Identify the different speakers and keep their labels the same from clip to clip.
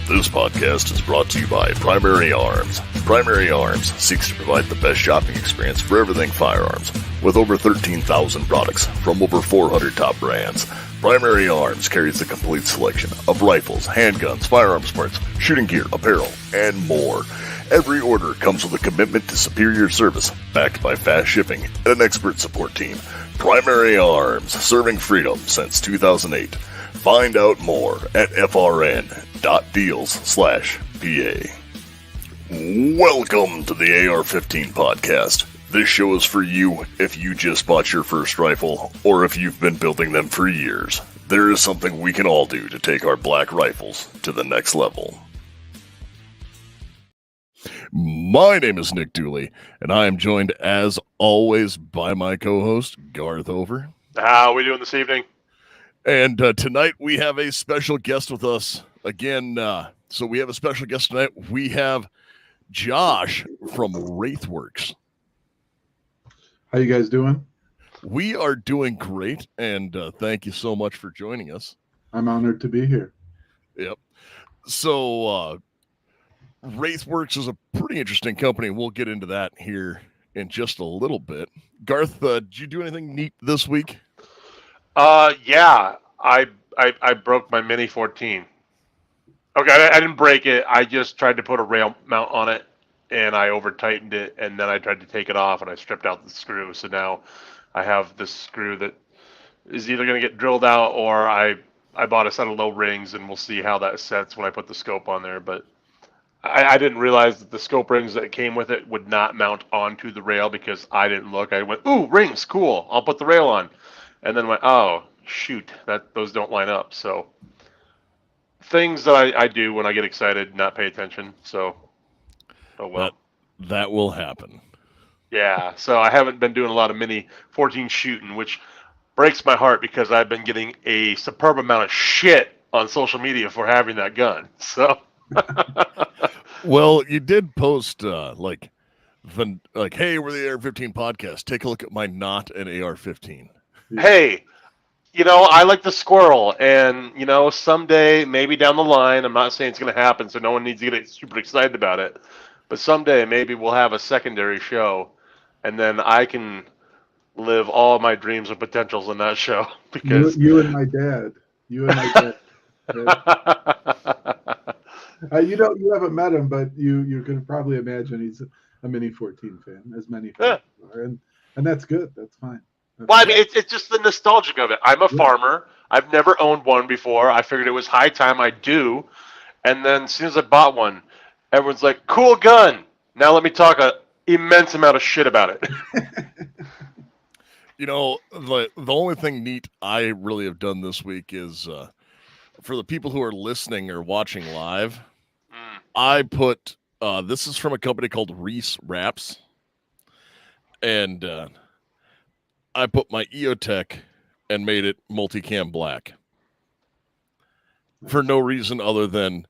Speaker 1: This podcast is brought to you by Primary Arms. Primary Arms seeks to provide the best shopping experience for everything firearms. With over 13,000 products from over 400 top brands, Primary Arms carries a complete selection of rifles, handguns, firearms parts, shooting gear, apparel, and more. Every order comes with a commitment to superior service, backed by fast shipping and an expert support team. Primary Arms, serving freedom since 2008. Find out more at frn.deals/PA. Welcome to the AR-15 podcast. This show is for you if you just bought your first rifle or if you've been building them for years. There is something we can all do to take our black rifles to the next level. My name is Nick Dooley, and I am joined, as always, by my co-host, Garth Over.
Speaker 2: How are we doing this evening?
Speaker 1: And tonight we have a special guest with us. Again, so we have a special guest tonight. We have Josh from Wraithworks.
Speaker 3: How you guys doing?
Speaker 1: We are doing great, and thank you so much for joining us.
Speaker 3: I'm honored to be here.
Speaker 1: Yep. So, Wraithworks is a pretty interesting company. We'll get into that here in just a little bit. Garth, did you do anything neat this week?
Speaker 2: Yeah, I broke my Mini 14. Okay, I didn't break it. I just tried to put a rail mount on it, and I over-tightened it, and then I tried to take it off, and I stripped out the screw. So now I have this screw that is either going to get drilled out, or I bought a set of low rings, and we'll see how that sets when I put the scope on there. But I didn't realize that the scope rings that came with it would not mount onto the rail because I didn't look. I went, ooh, rings, cool. I'll put the rail on. And then went, oh, shoot, those don't line up. So things that I do when I get excited, not pay attention. So, oh well.
Speaker 1: That will happen.
Speaker 2: Yeah, so I haven't been doing a lot of Mini 14 shooting, which breaks my heart because I've been getting a superb amount of shit on social media for having that gun. So,
Speaker 1: well, you did post hey, we're the AR-15 podcast. Take a look at my not an AR-15.
Speaker 2: Hey, I like the squirrel, and, someday, maybe down the line, I'm not saying it's going to happen, so no one needs to get super excited about it, but someday maybe we'll have a secondary show, and then I can live all my dreams and potentials in that show, because...
Speaker 3: You and my dad. You haven't met him, but you can probably imagine he's a Mini 14 fan, as many fans are, and that's good. That's fine.
Speaker 2: Well, I mean, it's just the nostalgic of it. I'm a farmer. I've never owned one before. I figured it was high time I do. And then as soon as I bought one, everyone's like, cool gun. Now let me talk an immense amount of shit about it.
Speaker 1: The only thing neat I really have done this week is for the people who are listening or watching live, I put, this is from a company called Reese Wraps. And I put my EOTech and made it multicam black for no reason other than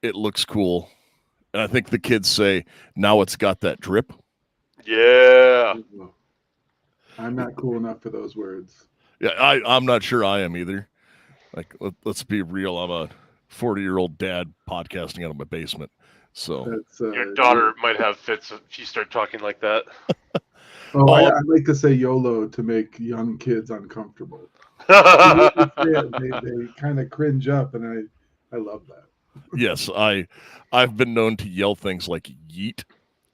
Speaker 1: it looks cool. And I think the kids say, now it's got that drip.
Speaker 2: Yeah.
Speaker 3: I'm not cool enough for those words.
Speaker 1: Yeah, I'm not sure I am either. Like, let's be real. I'm a 40-year-old dad podcasting out of my basement. So
Speaker 2: your daughter might have fits if you start talking like that.
Speaker 3: I like to say YOLO to make young kids uncomfortable. they kind of cringe up, and I love that.
Speaker 1: Yes, I've been known to yell things like yeet,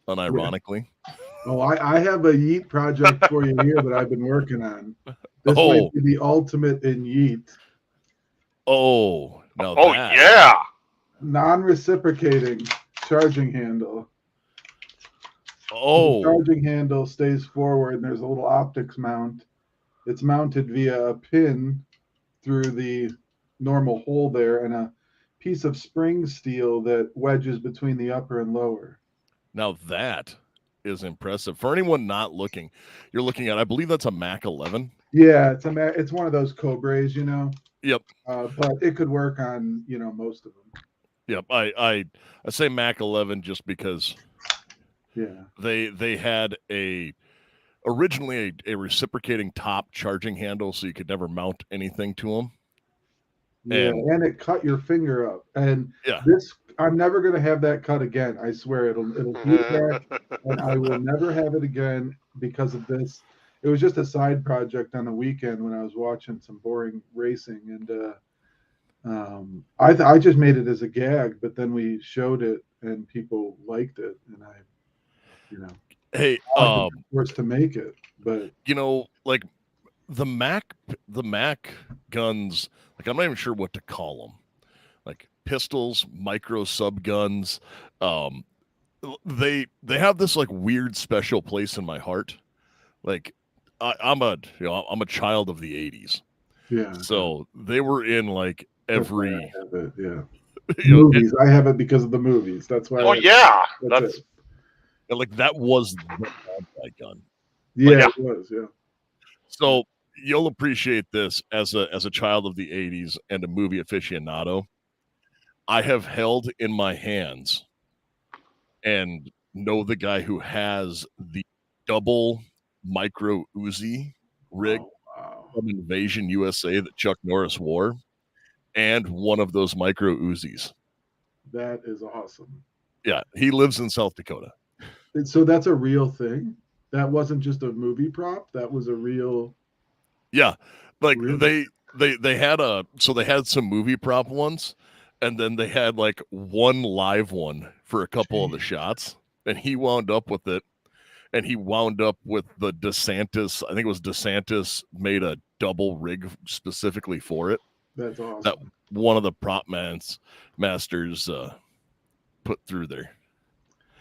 Speaker 1: unironically.
Speaker 3: Oh, I have a yeet project for you here that I've been working on. This might be the ultimate in yeet.
Speaker 1: Oh, now
Speaker 2: yeah.
Speaker 3: Non-reciprocating charging handle.
Speaker 1: Oh,
Speaker 3: the charging handle stays forward, and there's a little optics mount. It's mounted via a pin through the normal hole there, and a piece of spring steel that wedges between the upper and lower.
Speaker 1: Now that is impressive. For anyone not looking, you're looking at, I believe that's a Mac 11.
Speaker 3: Yeah, it's one of those Cobras,
Speaker 1: Yep.
Speaker 3: But it could work on, most of them.
Speaker 1: Yep. I say Mac 11 just because.
Speaker 3: Yeah.
Speaker 1: They had originally a reciprocating top charging handle, so you could never mount anything to them.
Speaker 3: Yeah, and it cut your finger up. And
Speaker 1: Yeah.
Speaker 3: this, I'm never going to have that cut again. I swear it'll heal back, and I will never have it again because of this. It was just a side project on a weekend when I was watching some boring racing, and I just made it as a gag. But then we showed it, and people liked it, and
Speaker 1: Hey,
Speaker 3: I was forced to make it. But
Speaker 1: like the Mac guns, like I'm not even sure what to call them. Like pistols, micro sub guns, they have this like weird special place in my heart. Like I'm a child of the 80s.
Speaker 3: yeah,
Speaker 1: So they were in like
Speaker 3: that's why
Speaker 1: every
Speaker 3: I have it. Yeah,
Speaker 1: it,
Speaker 3: movies. I have it because of the movies. That's why.
Speaker 2: Oh yeah,
Speaker 3: That's it.
Speaker 1: like that was the bad gun.
Speaker 3: Yeah,
Speaker 2: yeah.
Speaker 3: it was. Yeah.
Speaker 1: So you'll appreciate this as a child of the 80s and a movie aficionado. I have held in my hands and know the guy who has the double micro Uzi rig
Speaker 3: Oh, wow.
Speaker 1: from Invasion USA that Chuck Norris wore, and one of those micro Uzis.
Speaker 3: That is awesome.
Speaker 1: Yeah, he lives in South Dakota.
Speaker 3: So that's a real thing. That wasn't just a movie prop. That was a real.
Speaker 1: Yeah, like
Speaker 3: Really?
Speaker 1: they had some movie prop ones, and then they had like one live one for a couple of the shots, and he wound up with it. And he wound up with the DeSantis. I think it was DeSantis made a double rig specifically for it.
Speaker 3: That's awesome.
Speaker 1: That one of the prop masters put through there.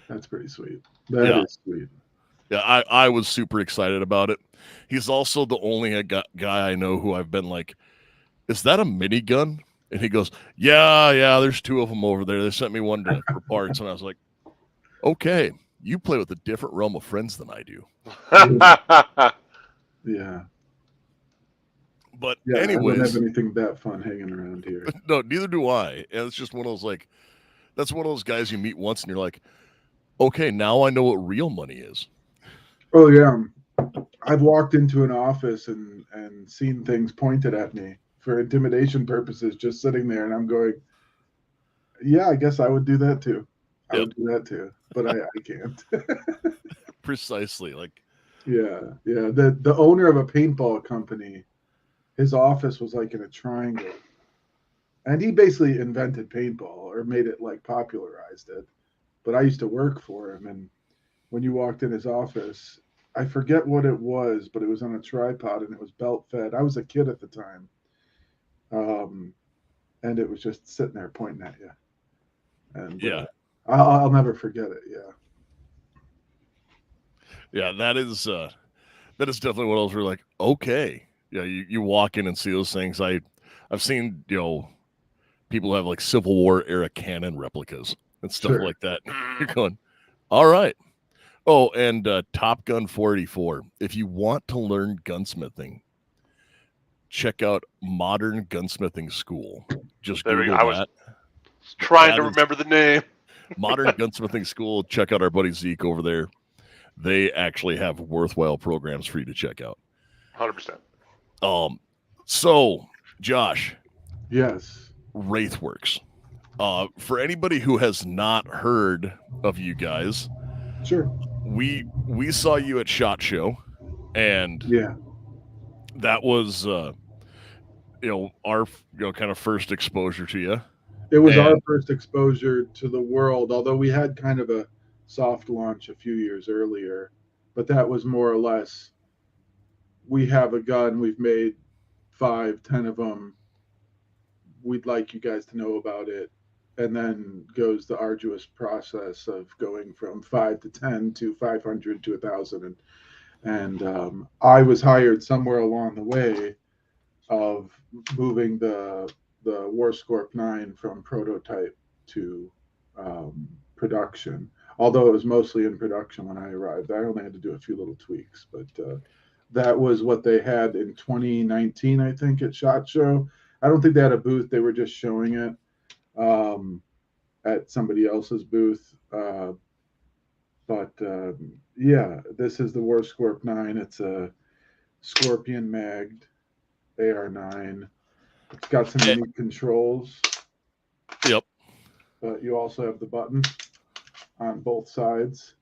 Speaker 3: That's pretty sweet. That is sweet.
Speaker 1: Yeah, I was super excited about it. He's also the only guy I know who I've been like, is that a minigun? And he goes, yeah, there's two of them over there. They sent me one for parts. And I was like, okay, you play with a different realm of friends than I do.
Speaker 3: Yeah.
Speaker 1: But
Speaker 3: Yeah,
Speaker 1: anyways,
Speaker 3: I don't have anything that fun hanging around here.
Speaker 1: No, neither do I. And it's just one of those like, that's one of those guys you meet once and you're like, okay, now I know what real money is.
Speaker 3: Oh yeah, I've walked into an office and seen things pointed at me for intimidation purposes, just sitting there, and I'm going, yeah, I guess I would do that too. I would do that too, but I can't.
Speaker 1: Precisely, like.
Speaker 3: Yeah. The owner of a paintball company, his office was like in a triangle, and he basically invented paintball or made it like popularized it. But I used to work for him, and when you walked in his office, I forget what it was, but it was on a tripod and it was belt fed. I was a kid at the time, and it was just sitting there pointing at you. And
Speaker 1: yeah,
Speaker 3: I'll never forget it.
Speaker 1: Yeah, that is definitely what I was really like. Okay, yeah, you walk in and see those things. I've seen people have like Civil War era cannon replicas and stuff like that. You're going, all right. Oh, and Top Gun 484. If you want to learn gunsmithing, check out Modern Gunsmithing School. Just Google that.
Speaker 2: Was trying to remember the name.
Speaker 1: Modern Gunsmithing School. Check out our buddy Zeke over there. They actually have worthwhile programs for you to check out.
Speaker 2: 100%.
Speaker 1: So, Josh.
Speaker 3: Yes.
Speaker 1: Wraithworks. For anybody who has not heard of you guys,
Speaker 3: sure.
Speaker 1: We saw you at SHOT Show, and that was our kind of first exposure to you.
Speaker 3: It was our first exposure to the world, although we had kind of a soft launch a few years earlier, but that was more or less, we have a gun, we've made 5-10 of them, we'd like you guys to know about it. And then goes the arduous process of going from 5 to 10 to 500 to 1,000. And I was hired somewhere along the way of moving the War Scorp 9 from prototype to production. Although it was mostly in production when I arrived. I only had to do a few little tweaks, but that was what they had in 2019, I think, at SHOT Show. I don't think they had a booth. They were just showing it at somebody else's booth. This is the War Scorp 9. It's a Scorpion magged AR-9. It's got some unique controls.
Speaker 1: Yep.
Speaker 3: But you also have the button on both sides.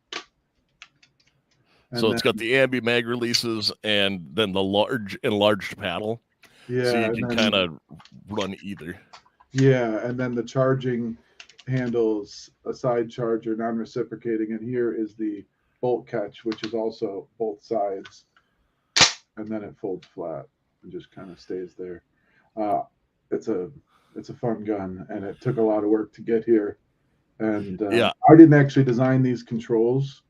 Speaker 3: And
Speaker 1: so it's got the ambi mag releases and then the large enlarged paddle.
Speaker 3: Yeah,
Speaker 1: so you can kind of run either.
Speaker 3: Yeah, and then the charging handles a side charger, non-reciprocating, and here is the bolt catch, which is also both sides, and then it folds flat and just kind of stays there. It's a fun gun, and it took a lot of work to get here. And I didn't actually design these controls,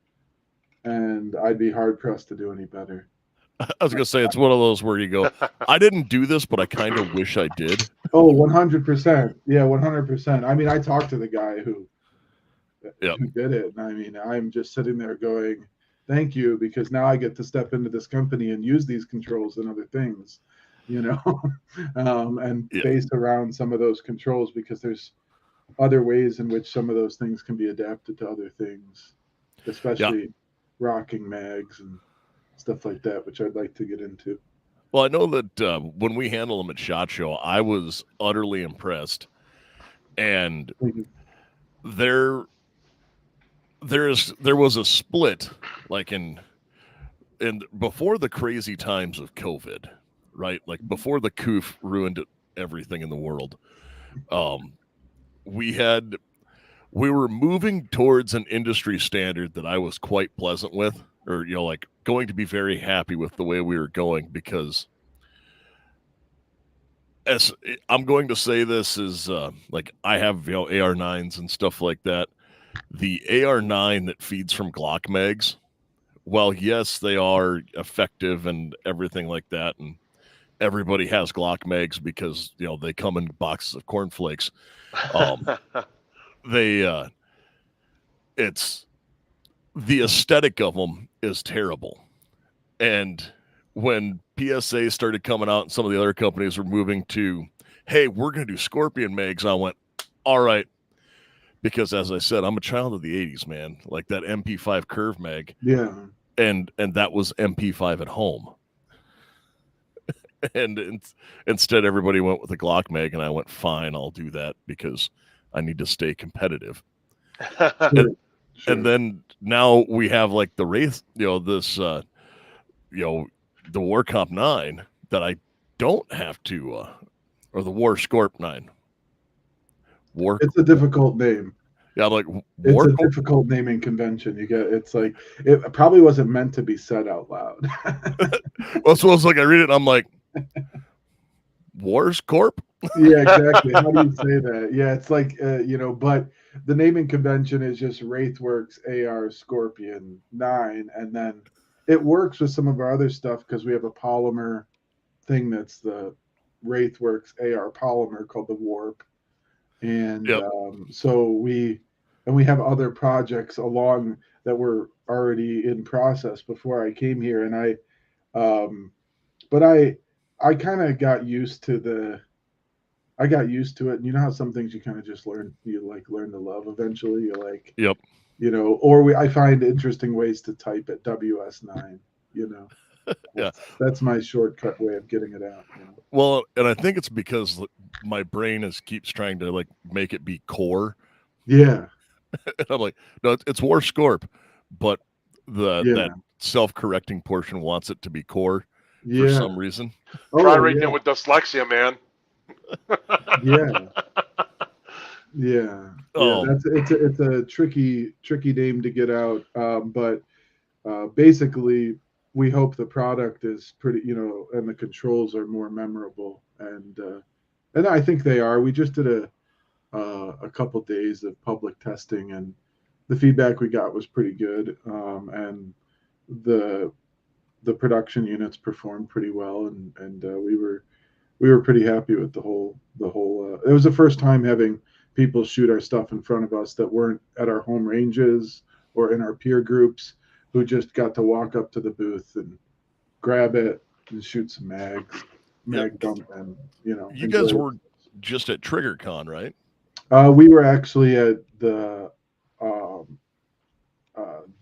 Speaker 3: and I'd be hard pressed to do any better.
Speaker 1: I was gonna say it's one of those where you go, I didn't do this, but I kind of wish I did.
Speaker 3: Oh, 100%. Yeah, 100%. I mean, I talked to the guy who did it, and I mean, I'm just sitting there going, "Thank you," because now I get to step into this company and use these controls and other things, and base around some of those controls because there's other ways in which some of those things can be adapted to other things, especially rocking mags and stuff like that, which I'd like to get into.
Speaker 1: Well, I know that when we handle them at SHOT Show, I was utterly impressed, and there was a split, like in before the crazy times of COVID, right? Like before the coof ruined everything in the world. We were moving towards an industry standard that I was quite pleasant with, or like going to be very happy with the way we were going, because as I'm going to say this is like I have AR-9s and stuff like that. The AR-9 that feeds from Glock mags, well, yes, they are effective and everything like that, and everybody has Glock mags because they come in boxes of cornflakes. It's the aesthetic of them is terrible. And when PSA started coming out and some of the other companies were moving to, hey, we're going to do Scorpion mags, I went, all right. Because as I said, I'm a child of the 80s, man. Like that MP5 curve mag.
Speaker 3: Yeah.
Speaker 1: And that was MP5 at home. And instead everybody went with the Glock mag, and I went, fine, I'll do that because I need to stay competitive. And then now we have like the Wraith, this the War Comp 9 that I don't have to or the War Scorp 9.
Speaker 3: It's a difficult name.
Speaker 1: Yeah, like
Speaker 3: it's a difficult naming convention. It's like it probably wasn't meant to be said out loud.
Speaker 1: Well, so it's like I read it and I'm like, War Scorp?
Speaker 3: Yeah, exactly. How do you say that? Yeah, it's like but the naming convention is just Wraithworks AR Scorpion 9, and then it works with some of our other stuff because we have a polymer thing that's the Wraithworks AR polymer called the Warp. And so we have other projects along that were already in process before I came here, and I kind of got used to it. And you know how some things you kind of just learn to love eventually. You're like, I find interesting ways to type at WS9. That's my shortcut way of getting it out.
Speaker 1: Well, and I think it's because my brain keeps trying to like make it be core.
Speaker 3: Yeah.
Speaker 1: And I'm like, no, it's War Scorp, but that self-correcting portion wants it to be core for some reason.
Speaker 2: Try reading it with dyslexia, man.
Speaker 3: Yeah. It's a tricky name to get out, but basically we hope the product is pretty, and the controls are more memorable, and I think they are. We just did a couple days of public testing, and the feedback we got was pretty good, and the production units performed pretty well, and we were pretty happy with the whole. It was the first time having people shoot our stuff in front of us that weren't at our home ranges or in our peer groups, who just got to walk up to the booth and grab it and shoot some mag dump, and
Speaker 1: You guys were just at TriggerCon, right?
Speaker 3: We were actually at the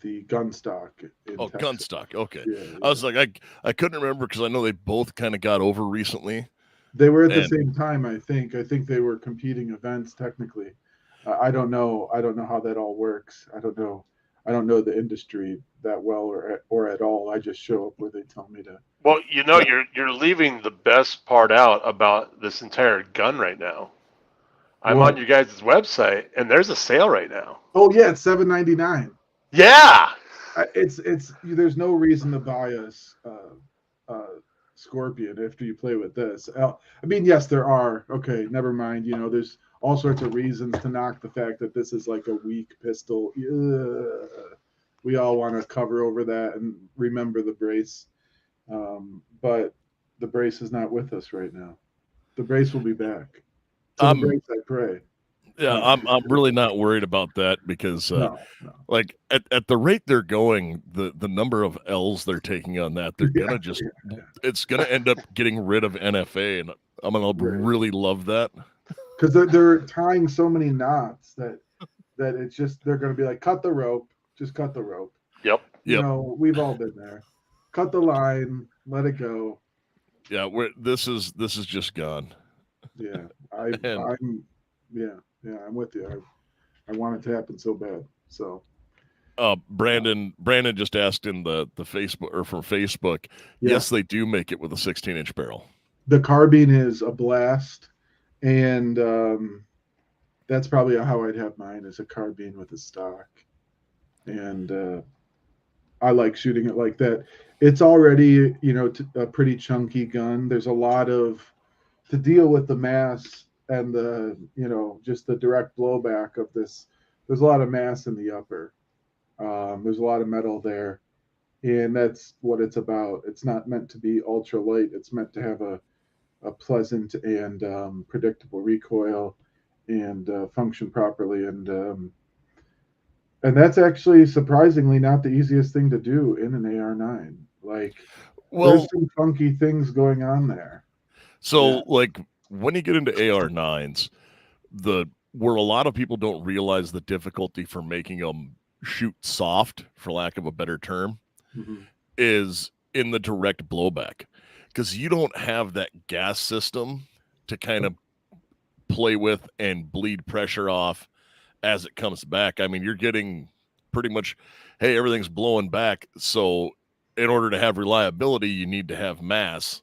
Speaker 3: Gunstock.
Speaker 1: Gunstock. Okay.
Speaker 3: Yeah.
Speaker 1: I was like, I couldn't remember because I know they both kind of got over recently.
Speaker 3: They were at the
Speaker 1: And
Speaker 3: same time, I think. I think they were competing events technically. I don't know. I don't know how that all works. I don't know. I don't know the industry that well or at all. I just show up where they tell me to.
Speaker 2: Well, you know, you're leaving the best part out about this entire gun right now. I'm on
Speaker 3: What?
Speaker 2: your guys' website, and there's a sale right now.
Speaker 3: Oh yeah, it's $7.99.
Speaker 2: Yeah.
Speaker 3: It's. There's no reason to buy a Scorpion after you play with this. I mean, yes, there are. Okay, never mind. There's all sorts of reasons to knock the fact that this is like a weak pistol. Ugh. We all want to cover over that and remember the brace. But the brace is not with us right now. The brace will be back. To the brace, I pray.
Speaker 1: yeah, I'm really not worried about that because
Speaker 3: No.
Speaker 1: like at the rate they're going, the number of L's they're taking on that, they're gonna just it's gonna end up getting rid of NFA, and I'm gonna really love that.
Speaker 3: Because they're tying so many knots that it's just they're gonna be like, cut the rope, just cut the rope.
Speaker 2: Yep.
Speaker 3: We've all been there. Cut the line, let it go.
Speaker 1: Yeah, this is just gone.
Speaker 3: Yeah, I'm with you. I want it to happen so bad. So,
Speaker 1: Brandon just asked in the Facebook or from Facebook.
Speaker 3: Yeah.
Speaker 1: Yes, they do make it with a 16-inch barrel.
Speaker 3: The carbine is a blast, and that's probably how I'd have mine, is a carbine with a stock, and I like shooting it like that. It's already a pretty chunky gun. There's a lot to deal with the mass and the just the direct blowback of this. There's a lot of mass in the upper. There's a lot of metal there, and that's what it's about. It's not meant to be ultra light. It's meant to have a pleasant and predictable recoil and function properly. And that's actually surprisingly not the easiest thing to do in an AR-9. Like, there's some funky things going on there.
Speaker 1: So, like, when you get into AR-9s, where a lot of people don't realize the difficulty for making them shoot soft, for lack of a better term, is in the direct blowback. Because you don't have that gas system to kind of play with and bleed pressure off as it comes back. I mean, you're getting pretty much, hey, everything's blowing back. So in order to have reliability, you need to have mass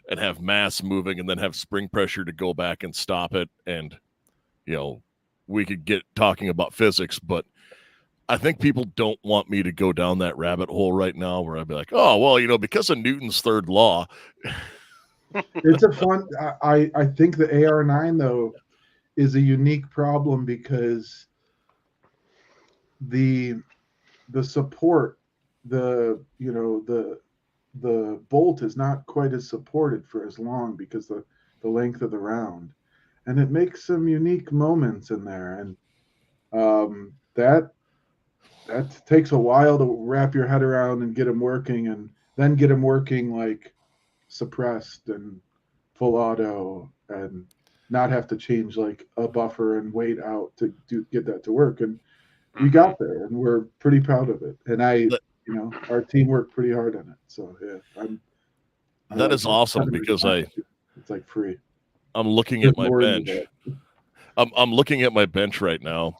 Speaker 1: and have mass moving and then have spring pressure to go back and stop it. And, we could get talking about physics, but I think people don't want me to go down that rabbit hole right now where I'd be like, oh, well, because of Newton's third law.
Speaker 3: It's a fun, I think the AR-9 though is a unique problem because the support, the bolt is not quite as supported for as long because the length of the round, and it makes some unique moments in there, and that takes a while to wrap your head around and get them working, and then get them working like suppressed and full auto, and not have to change like a buffer and wait out to get that to work. And we got there, and we're pretty proud of it. And our team worked pretty hard on it. So yeah,
Speaker 1: that is awesome because
Speaker 3: it's like free.
Speaker 1: I'm looking at my bench. I'm looking at my bench right now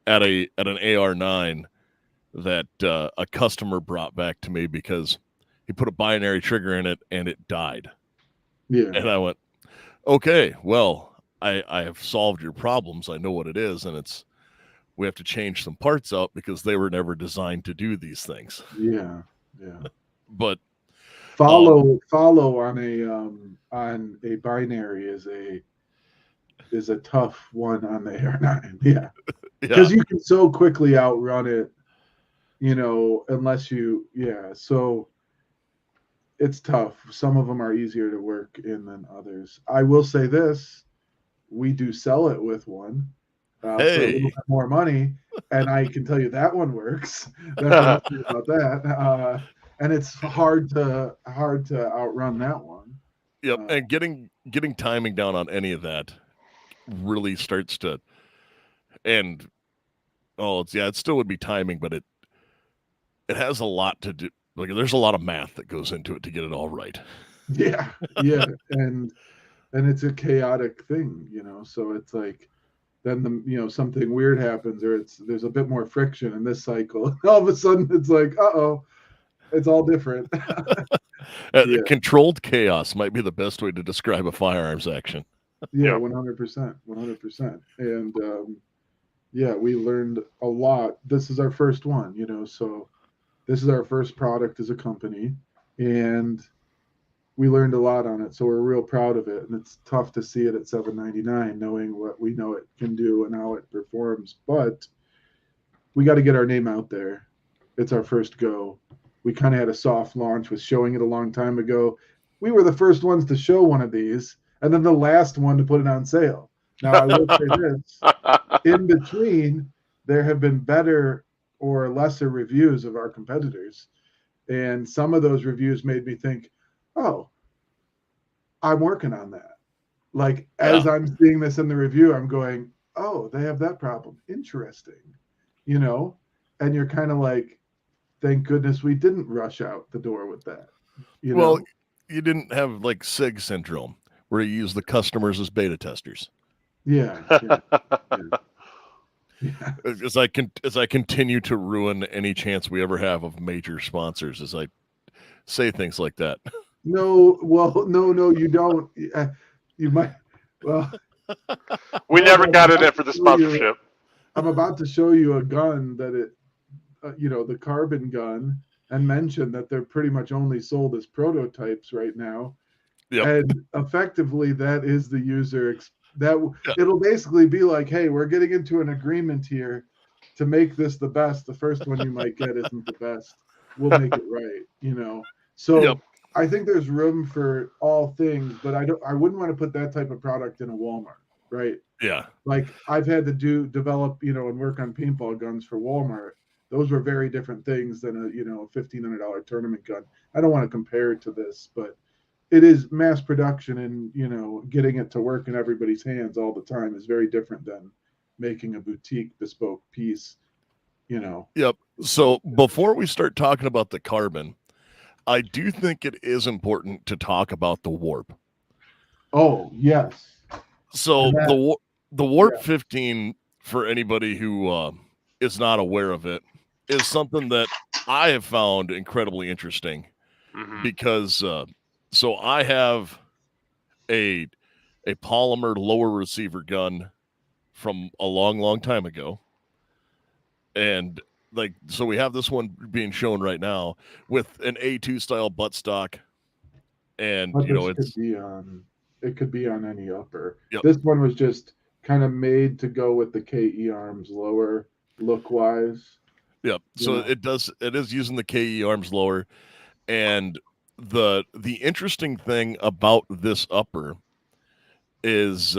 Speaker 1: at an AR-9 that a customer brought back to me because he put a binary trigger in it and it died.
Speaker 3: Yeah.
Speaker 1: And I went, okay, well, I have solved your problems. I know what it is, and we have to change some parts out because they were never designed to do these things.
Speaker 3: Yeah.
Speaker 1: But
Speaker 3: follow on a binary is a tough one on the AR-9. Yeah. Because you can so quickly outrun it, unless so it's tough. Some of them are easier to work in than others. I will say this, we do sell it with one for a little bit more money, and I can tell you that one works. About that. And it's hard to outrun that one.
Speaker 1: Yep, and getting timing down on any of that really starts to, and it still would be timing, but it has a lot to do. Like, there's a lot of math that goes into it to get it all right.
Speaker 3: Yeah, and and it's a chaotic thing, so it's like then something weird happens, or there's a bit more friction in this cycle. All of a sudden it's like, uh-oh, it's all different. Yeah.
Speaker 1: Controlled chaos might be the best way to describe a firearms action.
Speaker 3: Yeah,
Speaker 2: Yep.
Speaker 3: 100%. And yeah, we learned a lot. This is our first one, so this is our first product as a company, and we learned a lot on it. So we're real proud of it, and it's tough to see it at $7.99, knowing what we know it can do and how it performs. But we got to get our name out there. It's our first go. We kind of had a soft launch with showing it a long time ago. We were the first ones to show one of these, and then the last one to put it on sale. Now, I will say this. In between, there have been better or lesser reviews of our competitors. And some of those reviews made me think, oh, I'm working on that. Like, as I'm seeing this in the review, I'm going, oh, they have that problem. Interesting. And you're kind of like, thank goodness we didn't rush out the door with that.
Speaker 1: Well, you didn't have like SIG syndrome where you use the customers as beta testers.
Speaker 3: Yeah.
Speaker 1: As I continue to ruin any chance we ever have of major sponsors, as I say things like that.
Speaker 3: No, you don't. You might. Well,
Speaker 2: we never got in it for the sponsorship.
Speaker 3: I'm about to show you a gun that the carbon gun, and mention that they're pretty much only sold as prototypes right now.
Speaker 1: Yep.
Speaker 3: And effectively, that is the user it'll basically be like, hey, we're getting into an agreement here to make this the best. The first one you might get isn't the best. We'll make it right, So
Speaker 1: Yep.
Speaker 3: I think there's room for all things, but I wouldn't want to put that type of product in a Walmart, right?
Speaker 1: Yeah.
Speaker 3: Like, I've had to develop, and work on paintball guns for Walmart. Those were very different things than a $1,500 tournament gun. I don't want to compare it to this, but it is mass production, and getting it to work in everybody's hands all the time is very different than making a boutique bespoke piece.
Speaker 1: Yep. So before we start talking about the carbon, I do think it is important to talk about the warp.
Speaker 3: Oh, yes.
Speaker 1: So the warp 15, for anybody who is not aware of it, is something that I have found incredibly interesting because so I have a polymer lower receiver gun from a long time ago. And so we have this one being shown right now with an A2 style buttstock. And
Speaker 3: but it could be on any upper.
Speaker 1: Yep.
Speaker 3: This one was just kind of made to go with the KE arms lower look wise.
Speaker 1: Yep. So it is using the KE arms lower. And the interesting thing about this upper is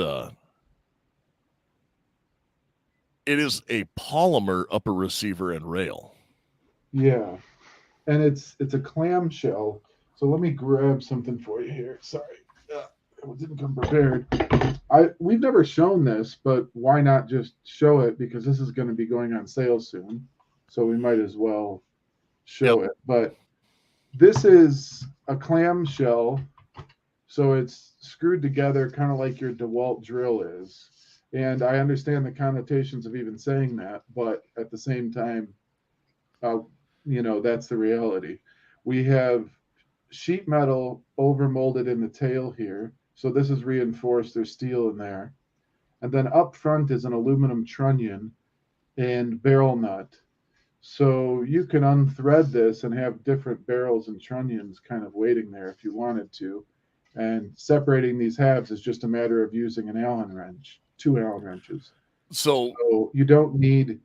Speaker 1: it is a polymer upper receiver and rail.
Speaker 3: Yeah. And it's a clamshell. So let me grab something for you here. Sorry. I didn't come prepared. We've never shown this, but why not just show it, because this is going to be going on sale soon. So we might as well show it. But this is a clamshell. So it's screwed together kind of like your DeWalt drill is. And I understand the connotations of even saying that, but at the same time, that's the reality. We have sheet metal over molded in the tail here. So this is reinforced. There's steel in there. And then up front is an aluminum trunnion and barrel nut. So you can unthread this and have different barrels and trunnions kind of waiting there if you wanted to. And separating these halves is just a matter of using an Allen wrench, 2 Allen wrenches. So you don't need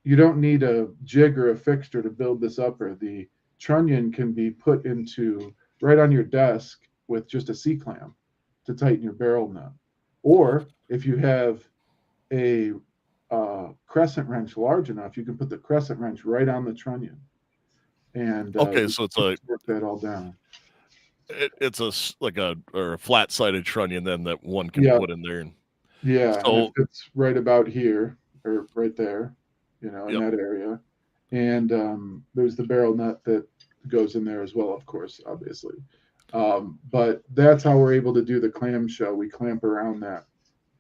Speaker 3: a jig or a fixture to build this upper. The trunnion can be put into right on your desk with just a C-clamp to tighten your barrel nut. Or if you have a crescent wrench large enough, you can put the crescent wrench right on the trunnion. And
Speaker 1: so it's
Speaker 3: work that all down.
Speaker 1: It's a flat-sided trunnion then that one can put in there.
Speaker 3: Yeah, so, and it fits right about here or right there, in that area. And there's the barrel nut that goes in there as well, of course, obviously. But that's how we're able to do the clamshell. We clamp around that,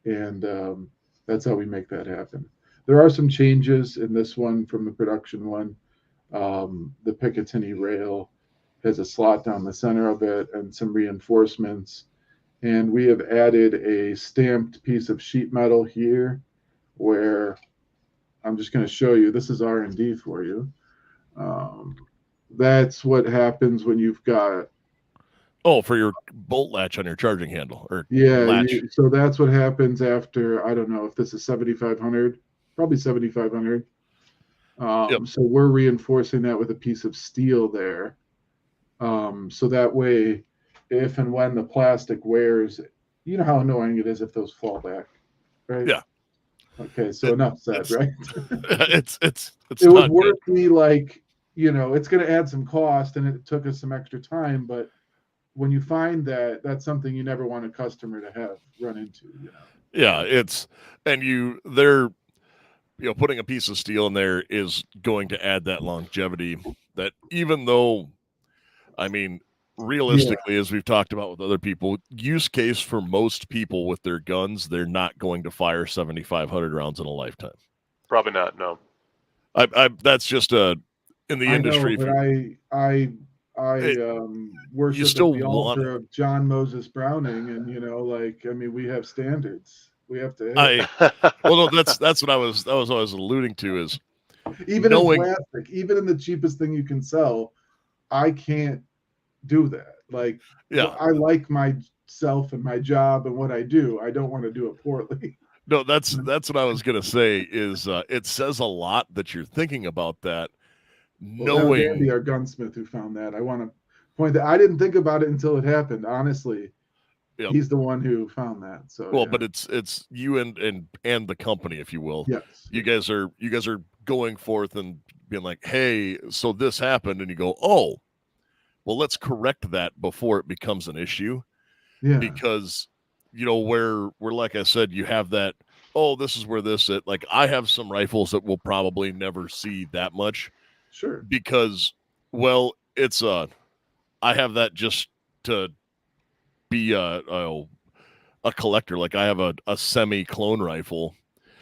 Speaker 3: and that's how we make that happen. There are some changes in this one from the production one. The Picatinny rail has a slot down the center of it and some reinforcements. And we have added a stamped piece of sheet metal here where I'm just going to show you. This is R&D for you. That's what happens when you've got...
Speaker 1: Oh, for your bolt latch on your charging handle.
Speaker 3: So that's what happens after, I don't know if this is 7,500, probably 7,500.
Speaker 1: Yep.
Speaker 3: So we're reinforcing that with a piece of steel there. So that way, if and when the plastic wears, you know how annoying it is if those fall back, right?
Speaker 1: Yeah.
Speaker 3: Okay, so enough said, right?
Speaker 1: It
Speaker 3: was worth me, like, it's going to add some cost, and it took us some extra time, but when you find that, that's something you never want a customer to have run into,
Speaker 1: Yeah, they're putting a piece of steel in there is going to add that longevity that, even though, I mean, realistically, as we've talked about with other people, use case for most people with their guns, they're not going to fire 7,500 rounds in a lifetime.
Speaker 2: Probably not. No.
Speaker 1: That's just in the industry.
Speaker 3: Know, but I worship at the altar of John Moses Browning, and we have standards. We have to.
Speaker 1: Well, no, that's what I was alluding to is
Speaker 3: even in plastic, even in the cheapest thing you can sell, I can't do that. Like, I like myself and my job and what I do. I don't want to do it poorly.
Speaker 1: No, that's what I was gonna say. Is it says a lot that you're thinking about that. Knowing
Speaker 3: Andy, our gunsmith, who found that. I want to point that I didn't think about it until it happened. Honestly, he's the one who found that. So
Speaker 1: but it's you and the company, if you will.
Speaker 3: Yes,
Speaker 1: you guys are going forth and being like, hey, so this happened, and you go, oh, well, let's correct that before it becomes an issue.
Speaker 3: Yeah,
Speaker 1: because where like I said, you have that. Oh, this is where this it. Like, I have some rifles that we'll probably never see that much.
Speaker 3: Sure.
Speaker 1: Because, well, it's I have that just to be a collector. Like, I have a semi-clone rifle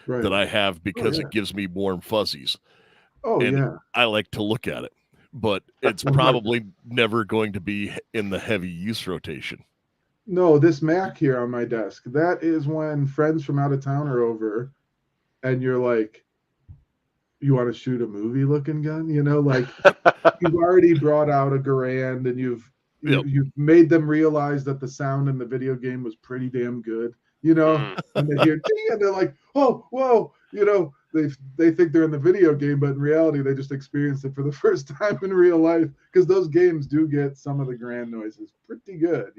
Speaker 1: that I have because it gives me warm fuzzies.
Speaker 3: Oh,
Speaker 1: and
Speaker 3: yeah.
Speaker 1: I like to look at it. But it's probably never going to be in the heavy use rotation.
Speaker 3: No, this Mac here on my desk, that is when friends from out of town are over and you're like, you want to shoot a movie looking gun? Like, you've already brought out a Garand and you've made them realize that the sound in the video game was pretty damn good, and they hear ding, and they're like, oh, whoa, they think they're in the video game, but in reality, they just experienced it for the first time in real life, because those games do get some of the Garand noises pretty good,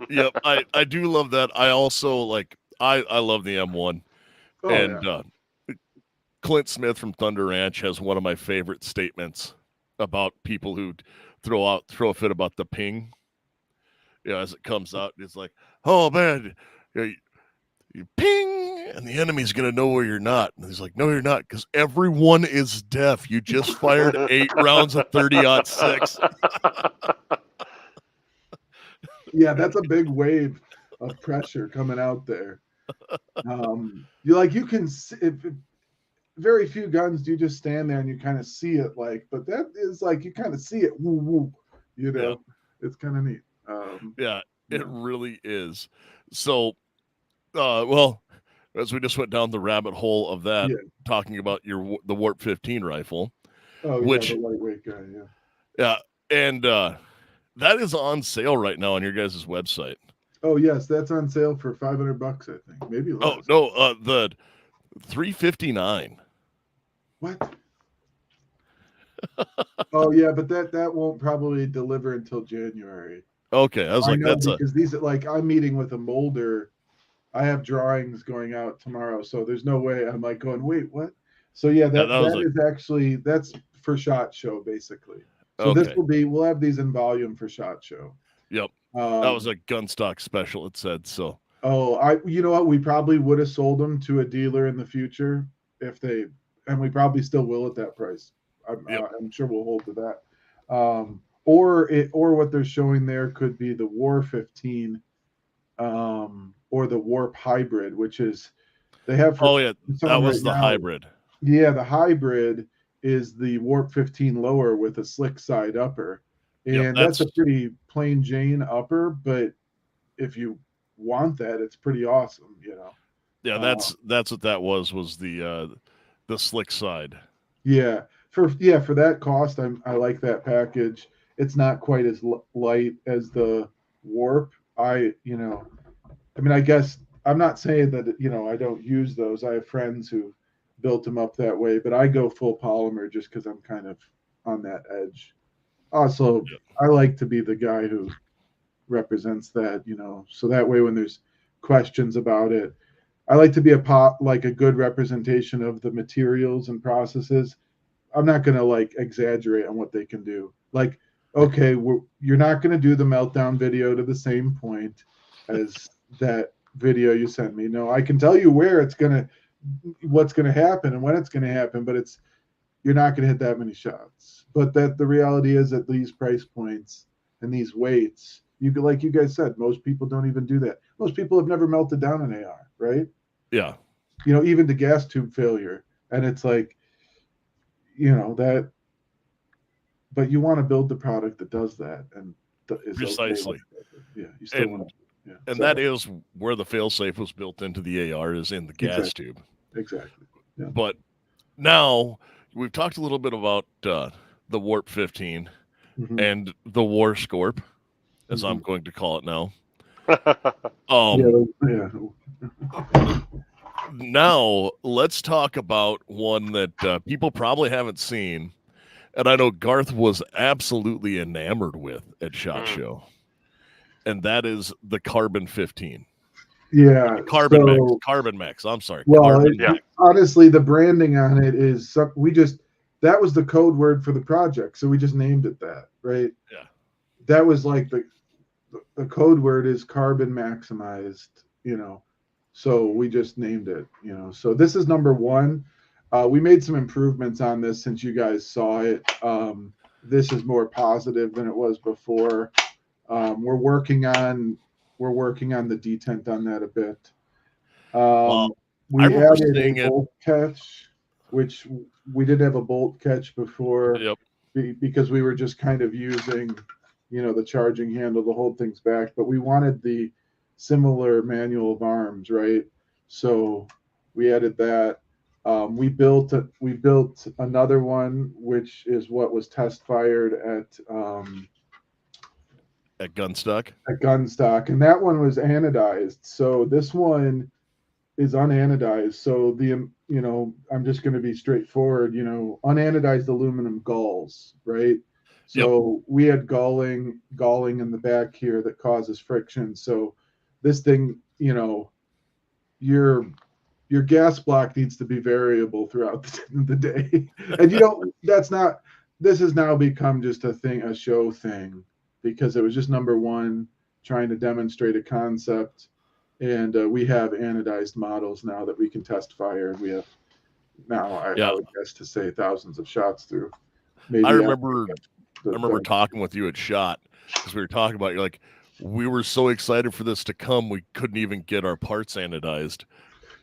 Speaker 1: Yep, I do love that. I also I love the M1.
Speaker 3: Oh,
Speaker 1: and Clint Smith from Thunder Ranch has one of my favorite statements about people who throw a fit about the ping. As it comes out, it's like, oh man, you ping, and the enemy's gonna know where you're not. And he's like, no, you're not, because everyone is deaf. You just fired 8 rounds of 30-06.
Speaker 3: Yeah, that's a big wave of pressure coming out there. You can see, very few guns do you just stand there and you kind of see it, but that is like you kind of see it. Woo, woo, It's kind of neat.
Speaker 1: It really is. So, well, as we just went down the rabbit hole of that, talking about the Warp 15 rifle, which
Speaker 3: the lightweight guy,
Speaker 1: and that is on sale right now on your guys' website.
Speaker 3: Oh yes, that's on sale for $500, I think, maybe less.
Speaker 1: Oh no, the $359.
Speaker 3: What? Oh yeah, but that won't probably deliver until January.
Speaker 1: Okay, I was like, that's
Speaker 3: because these I'm meeting with a molder. I have drawings going out tomorrow, so there's no way I'm like going, wait, what? So that is actually, that's for SHOT Show basically. So this we'll have these in volume for SHOT Show.
Speaker 1: Yep. That was a gun stock special, it said. So
Speaker 3: you know what, we probably would have sold them to a dealer in the future and we probably still will at that price. I'm sure we'll hold to that. or what they're showing there could be the War 15, or the Warp Hybrid, which is they have for
Speaker 4: Oh yeah, that was
Speaker 3: right
Speaker 4: the
Speaker 3: now.
Speaker 4: hybrid.
Speaker 3: Yeah, the hybrid is the Warp 15 lower with a slick side upper, and that's a pretty plain Jane upper. But if you want that, it's pretty awesome, you know.
Speaker 4: Yeah, that's what that was the slick side.
Speaker 3: Yeah, for that cost, I like that package. It's not quite as light as the Warp. I mean, I guess I'm not saying that I don't use those. I have friends who built them up that way, but I go full polymer just because I'm kind of on that edge. Also, I like to be the guy who represents that, so that way when there's questions about it, I like to be like a good representation of the materials and processes. I'm not going to like exaggerate on what they can do. Like, okay, you're not going to do the meltdown video to the same point as that video you sent me. No, I can tell you what's going to happen and when it's going to happen, but you're not going to hit that many shots. But that the reality is at these price points and these weights, like you guys said, most people don't even do that. Most people have never melted down an AR, right?
Speaker 4: Yeah.
Speaker 3: Even the gas tube failure. And it's like, that, but you want to build the product that does that and is
Speaker 4: precisely.
Speaker 3: Okay. Yeah, you still want to. Yeah,
Speaker 4: and that is where the failsafe was built into the AR, is in the gas tube.
Speaker 3: Exactly. Yeah.
Speaker 4: But now we've talked a little bit about the Warp 15 and the War Scorp, as I'm going to call it now. Now let's talk about one that people probably haven't seen, and I know Garth was absolutely enamored with at SHOT Show, and that is the Carbon 15.
Speaker 3: Yeah,
Speaker 4: Carbon Max. I'm sorry.
Speaker 3: Well, honestly, the branding on it is that was the code word for the project, so we just named it that, right?
Speaker 4: Yeah.
Speaker 3: That was like the code word is carbon maximized, so we just named it, So this is number one. We made some improvements on this since you guys saw it. This is more positive than it was before. We're working on the detent on that a bit. We added a bolt catch, which we did have a bolt catch before.
Speaker 4: Yep.
Speaker 3: Because we were just kind of using, the charging handle to hold things back, but we wanted the similar manual of arms, right? So we added that. We built another one, which is what was test fired at
Speaker 4: Gunstock.
Speaker 3: At Gunstock, and that one was anodized. So this one is unanodized. So I'm just going to be straightforward. Unanodized aluminum gulls, right? So we had galling in the back here that causes friction. So this thing, your gas block needs to be variable throughout the day, and this has now become just a show thing, because it was just number one, trying to demonstrate a concept, and we have anodized models now that we can test fire, and we have now I would guess to say thousands of shots through.
Speaker 4: I remember talking with you at SHOT, because we were talking about, you're like, we were so excited for this to come, we couldn't even get our parts anodized.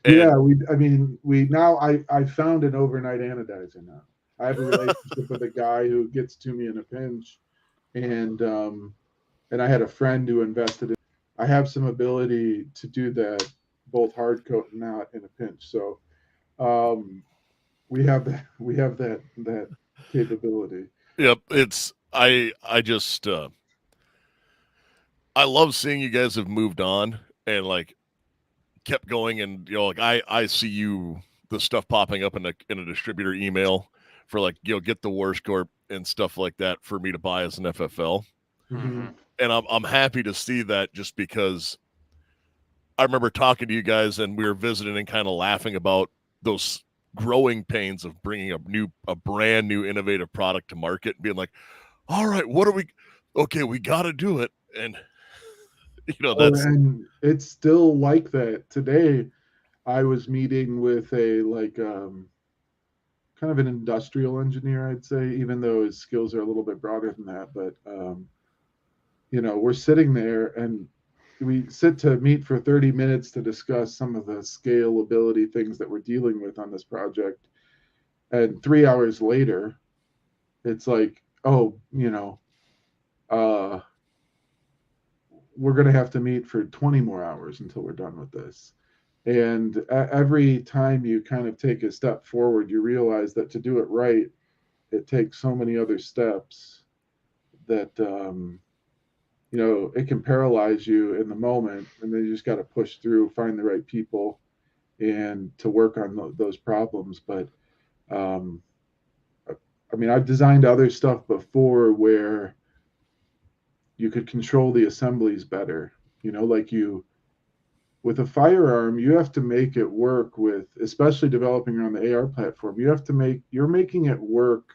Speaker 3: And I found an overnight anodizer now. I have a relationship with a guy who gets to me in a pinch, and I had a friend who invested in. I have some ability to do that, both hard coat and not in a pinch. So we have that capability.
Speaker 4: Yep, I love seeing you guys have moved on and like kept going, and I see the stuff popping up in a distributor email for get the War Scorp and stuff like that for me to buy as an FFL.
Speaker 3: Mm-hmm.
Speaker 4: And I'm happy to see that, just because I remember talking to you guys and we were visiting and kind of laughing about those growing pains of bringing a brand new innovative product to market and being like, all right, we got to do it. And
Speaker 3: and it's still like that today. I was meeting with a kind kind of an industrial engineer, I'd say, even though his skills are a little bit broader than that. But you know, we're sitting there and we sit to meet for 30 minutes to discuss some of the scalability things that we're dealing with on this project. And 3 hours later, it's like, oh, you know, we're going to have to meet for 20 more hours until we're done with this. And every time you kind of take a step forward, you realize that to do it right, it takes so many other steps that, you know, it can paralyze you in the moment. And then you just got to push through, find the right people, and to work on those problems. But I mean, I've designed other stuff before where you could control the assemblies better. You know, like with a firearm, you have to make it work with, especially developing on the AR platform, you're making it work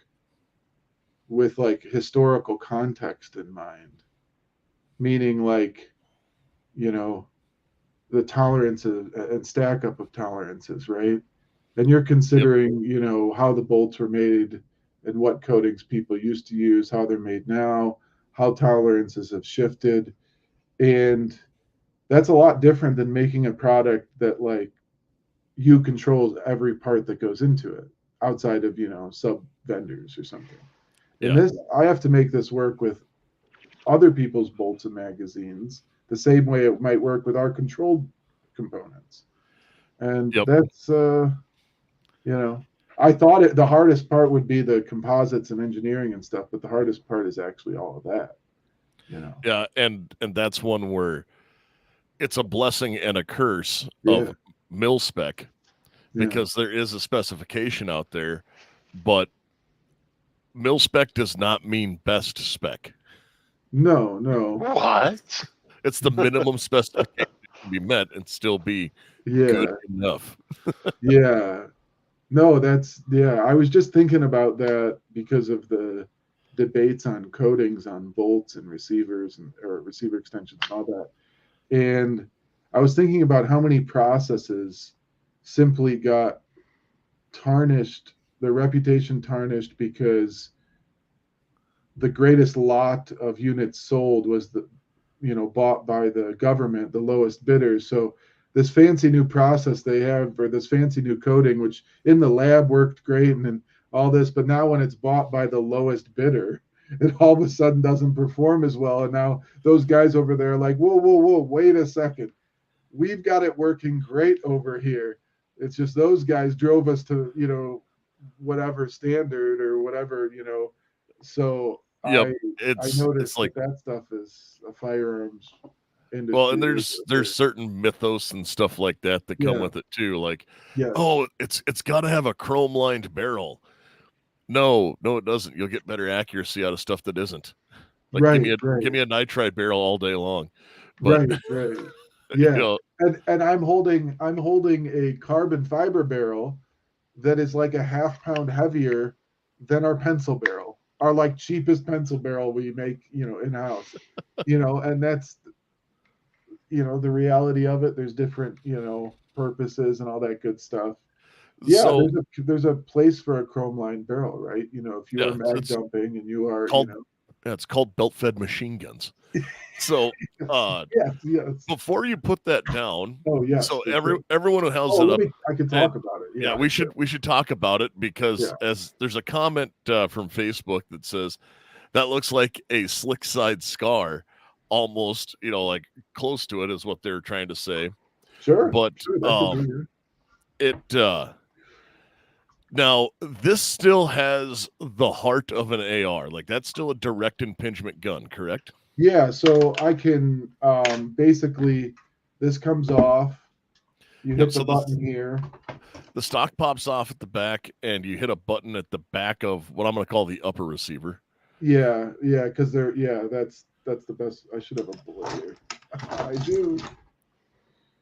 Speaker 3: with like historical context in mind. Meaning like, you know, the tolerances and stack up of tolerances, right? And you're considering, you know, how the bolts were made and what coatings people used to use, how they're made now, how tolerances have shifted. And that's a lot different than making a product that like you control every part that goes into it outside of, you know, sub vendors or something. In this, I have to make this work with other people's bolts and magazines the same way it might work with our controlled components. And that's, you know, I thought the hardest part would be the composites and engineering and stuff, but the hardest part is actually all of that, you know?
Speaker 4: Yeah. And that's one where it's a blessing and a curse of mil spec, because there is a specification out there, but mil spec does not mean best spec.
Speaker 3: No.
Speaker 2: What?
Speaker 4: It's the minimum specification to be met and still be good enough.
Speaker 3: No, that's, I was just thinking about that because of the debates on coatings on bolts and receivers or receiver extensions and all that. And I was thinking about how many processes simply got tarnished, their reputation tarnished, because the greatest lot of units sold was bought by the government, the lowest bidders. So this fancy new process they have, or this fancy new coating, which in the lab worked great and then all this, but now when it's bought by the lowest bidder, it all of a sudden doesn't perform as well. And now those guys over there are like, whoa, wait a second. We've got it working great over here. It's just those guys drove us to, you know, whatever standard or whatever, you know. So I noticed like that stuff is a firearms industry.
Speaker 4: Well, and there's certain mythos and stuff like that come with it too. Like, oh, it's got to have a chrome lined barrel. No, it doesn't. You'll get better accuracy out of stuff that isn't. Like, give me a nitride barrel all day long. But,
Speaker 3: right.
Speaker 4: Yeah, you know,
Speaker 3: and I'm holding a carbon fiber barrel that is like a half pound heavier than our pencil barrel, our like cheapest pencil barrel we make, you know, in house, you know, and that's, you know, the reality of it. There's different, you know, purposes and all that good stuff. Yeah, so, there's a place for a chrome lined barrel, right? You know, if you are mag dumping and you are, you know,
Speaker 4: it's called belt fed machine guns. So
Speaker 3: yes.
Speaker 4: Before you put that down, so
Speaker 3: sure.
Speaker 4: Everyone who has it up,
Speaker 3: I can talk about it.
Speaker 4: Yeah, we should talk about it, because as there's a comment from Facebook that says that looks like a slick side scar, almost, you know, like close to it is what they're trying to say.
Speaker 3: Sure,
Speaker 4: but now this still has the heart of an AR, like that's still a direct impingement gun, correct?
Speaker 3: Yeah, so I can basically, this comes off, you hit the button here.
Speaker 4: The stock pops off at the back, and you hit a button at the back of what I'm going to call the upper receiver.
Speaker 3: Yeah, because that's the best. I should have a bullet here. I do.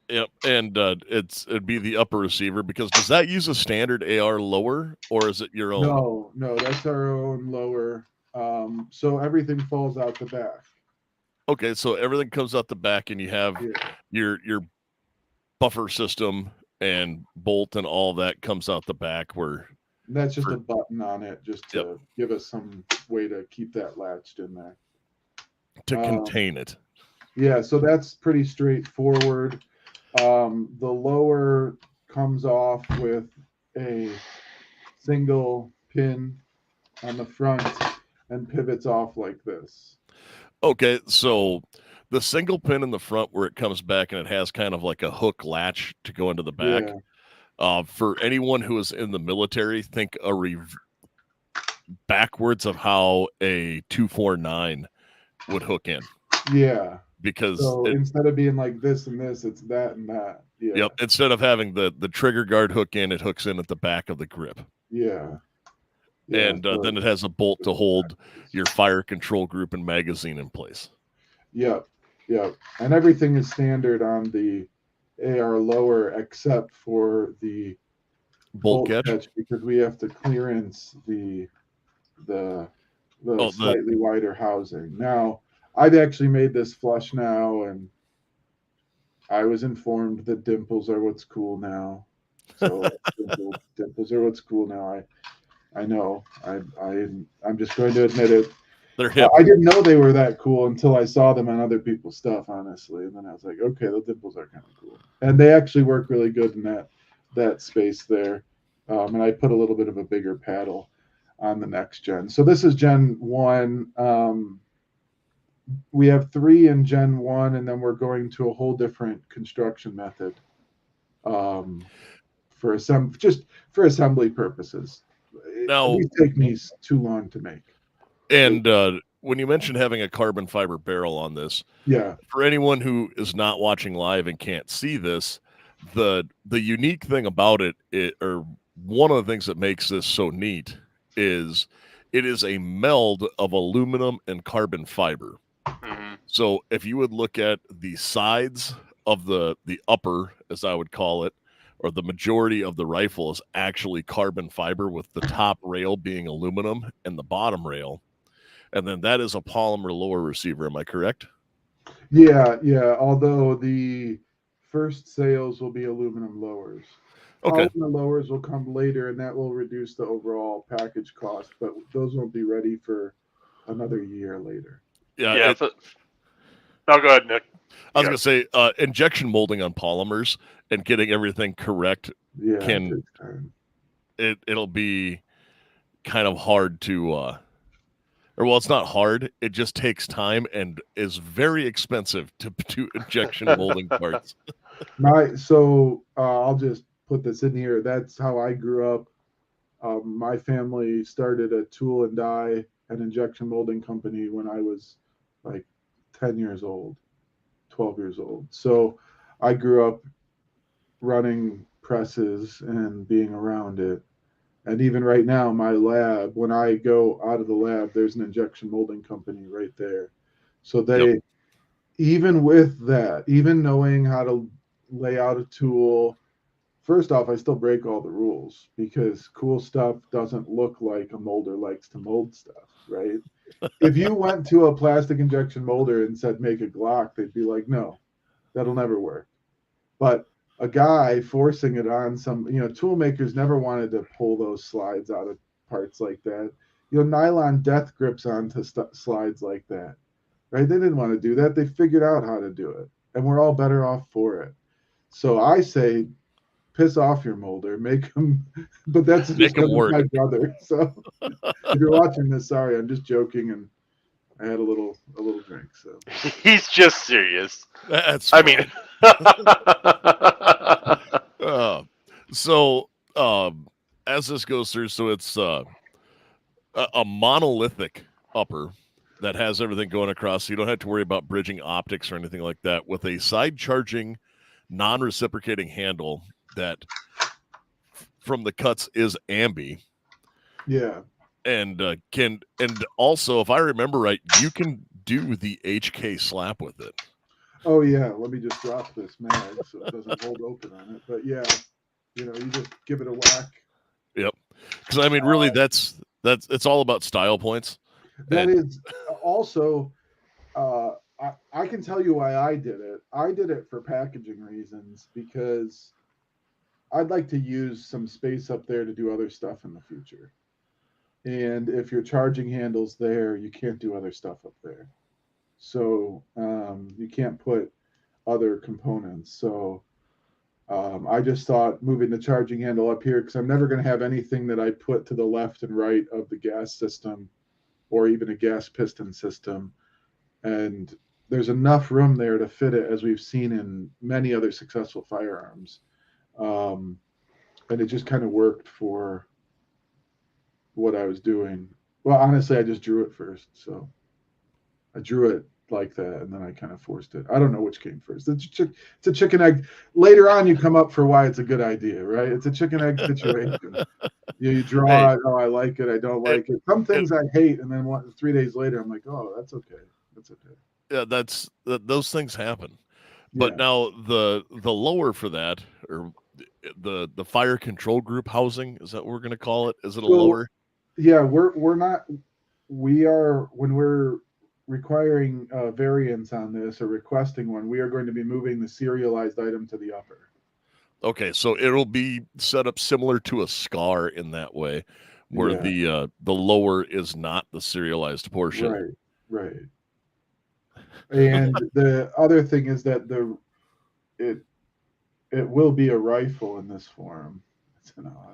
Speaker 4: Yep, and it'd be the upper receiver, because does that use a standard AR lower, or is it your own?
Speaker 3: No, that's our own lower. So everything falls out the back.
Speaker 4: Okay, so everything comes out the back, and you have your buffer system and bolt and all that comes out the back. Where
Speaker 3: That's just a button on it, just to
Speaker 4: Yep.
Speaker 3: give us some way to keep that latched in there.
Speaker 4: To contain it.
Speaker 3: Yeah, so that's pretty straightforward. The lower comes off with a single pin on the front and pivots off like this.
Speaker 4: Okay, so the single pin in the front where it comes back and it has kind of like a hook latch to go into the back.
Speaker 3: Yeah.
Speaker 4: For anyone who is in the military, think backwards of how a 249 would hook in.
Speaker 3: Yeah.
Speaker 4: Because
Speaker 3: So instead of being like this and this, it's that and that. Yeah.
Speaker 4: Yep. Instead of having the trigger guard hook in, it hooks in at the back of the grip.
Speaker 3: Yeah.
Speaker 4: And then it has a bolt to hold your fire control group and magazine in place.
Speaker 3: Yep. And everything is standard on the AR lower except for the
Speaker 4: bolt catch,
Speaker 3: because we have to clearance the slightly wider housing. Now, I've actually made this flush now, and I was informed that dimples are what's cool now. So dimples are what's cool now. I know. I'm just going to admit it.
Speaker 4: They're hip.
Speaker 3: I didn't know they were that cool until I saw them on other people's stuff, honestly. And then I was like, okay, the dimples are kind of cool. And they actually work really good in that space there. And I put a little bit of a bigger paddle on the next gen. So this is Gen 1. We have 3 in Gen 1, and then we're going to a whole different construction method for assembly purposes.
Speaker 4: Now,
Speaker 3: these take me too long to make.
Speaker 4: And when you mentioned having a carbon fiber barrel on this,
Speaker 3: yeah,
Speaker 4: for anyone who is not watching live and can't see this, the unique thing about it, or one of the things that makes this so neat, is it is a meld of aluminum and carbon fiber.
Speaker 2: Mm-hmm.
Speaker 4: So if you would look at the sides of the upper, as I would call it, or the majority of the rifle is actually carbon fiber, with the top rail being aluminum and the bottom rail. And then that is a polymer lower receiver. Am I correct?
Speaker 3: Yeah. Although the first sales will be aluminum lowers.
Speaker 4: Okay.
Speaker 3: Polymer lowers will come later, and that will reduce the overall package cost. But those won't be ready for another year later.
Speaker 2: Yeah. No, go ahead, Nick.
Speaker 4: I was going to say injection molding on polymers and getting everything correct.
Speaker 3: Yeah.
Speaker 4: It'll be kind of hard to. It's not hard. It just takes time and is very expensive to do injection molding parts.
Speaker 3: I'll just put this in here. That's how I grew up. My family started a tool and die and injection molding company when I was like 10 years old, 12 years old. So I grew up running presses and being around it. And even right now, my lab, when I go out of the lab, there's an injection molding company right there. So they, even with that, even knowing how to lay out a tool, first off, I still break all the rules because cool stuff doesn't look like a molder likes to mold stuff, right? If you went to a plastic injection molder and said, make a Glock, they'd be like, no, that'll never work. But a guy forcing it on tool makers never wanted to pull those slides out of parts like that. Nylon death grips onto slides like that, right? They didn't want to do that. They figured out how to do it, and we're all better off for it. So I say, piss off your molder, make them, but that's just my brother. So if you're watching this, sorry, I'm just joking, and I had a little drink. So
Speaker 2: he's just serious.
Speaker 4: That's
Speaker 2: I mean.
Speaker 4: As this goes through, so it's a monolithic upper that has everything going across, so you don't have to worry about bridging optics or anything like that, with a side charging, non-reciprocating handle that from the cuts is ambi.
Speaker 3: Yeah.
Speaker 4: And also, if I remember right, you can do the HK slap with it.
Speaker 3: Oh yeah, let me just drop this mag so it doesn't hold open on it. But yeah, you just give it a whack.
Speaker 4: Yep. Because I mean, really, that's it's all about style points.
Speaker 3: That is also, I can tell you why I did it. I did it for packaging reasons, because I'd like to use some space up there to do other stuff in the future. And if your charging handle's there, you can't do other stuff up there. So you can't put other components. So I just thought moving the charging handle up here, because I'm never going to have anything that I put to the left and right of the gas system or even a gas piston system. And there's enough room there to fit it, as we've seen in many other successful firearms. And it just kind of worked for what I was doing. Well, honestly, I just drew it first. So I drew it like that, and then I kind of forced it. I don't know which came first. It's a chicken egg. Later on, you come up for why it's a good idea, right? It's a chicken egg situation. You draw it. Oh, I like it. I don't like it. Some things I hate, and then 3 days later, I'm like, oh, that's okay. That's okay.
Speaker 4: Yeah, those things happen. But now the lower for that, or the fire control group housing, is that what we're going to call it? Is it a lower?
Speaker 3: Yeah, we're not. We are, when we're requiring variants on this or requesting one, we are going to be moving the serialized item to the upper.
Speaker 4: Okay, so it'll be set up similar to a SCAR in that way, where the lower is not the serialized portion.
Speaker 3: Right. And the other thing is that it will be a rifle in this form. It's an AUG.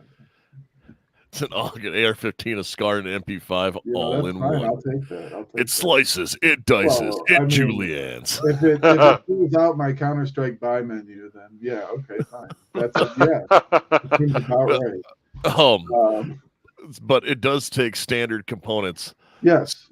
Speaker 4: It's an AUG, an AR-15, a SCAR, and an MP5 all in one.
Speaker 3: I'll take that.
Speaker 4: It slices, it dices, juliennes.
Speaker 3: If it pulls out my Counter-Strike buy menu, then yeah, okay, fine. That's it seems about right.
Speaker 4: But it does take standard components.
Speaker 3: Yes.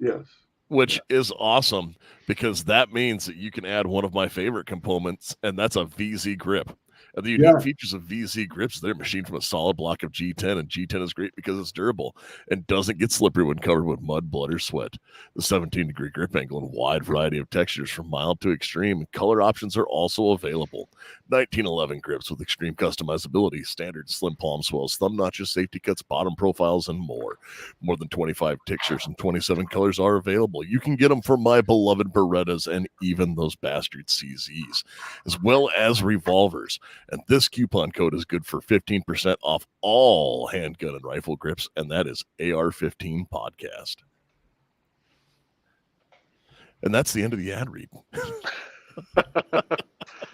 Speaker 4: Which is awesome, because that means that you can add one of my favorite components, and that's a VZ grip. And the unique features of VZ grips, they're machined from a solid block of G10, and G10 is great because it's durable and doesn't get slippery when covered with mud, blood, or sweat. The 17-degree grip angle and wide variety of textures from mild to extreme, and color options are also available. 1911 grips with extreme customizability, standard slim palm swells, thumb notches, safety cuts, bottom profiles, and more. More than 25 textures and 27 colors are available. You can get them for my beloved Berettas and even those bastard CZs, as well as revolvers. And this coupon code is good for 15% off all handgun and rifle grips, and that is AR-15 podcast. And that's the end of the ad read.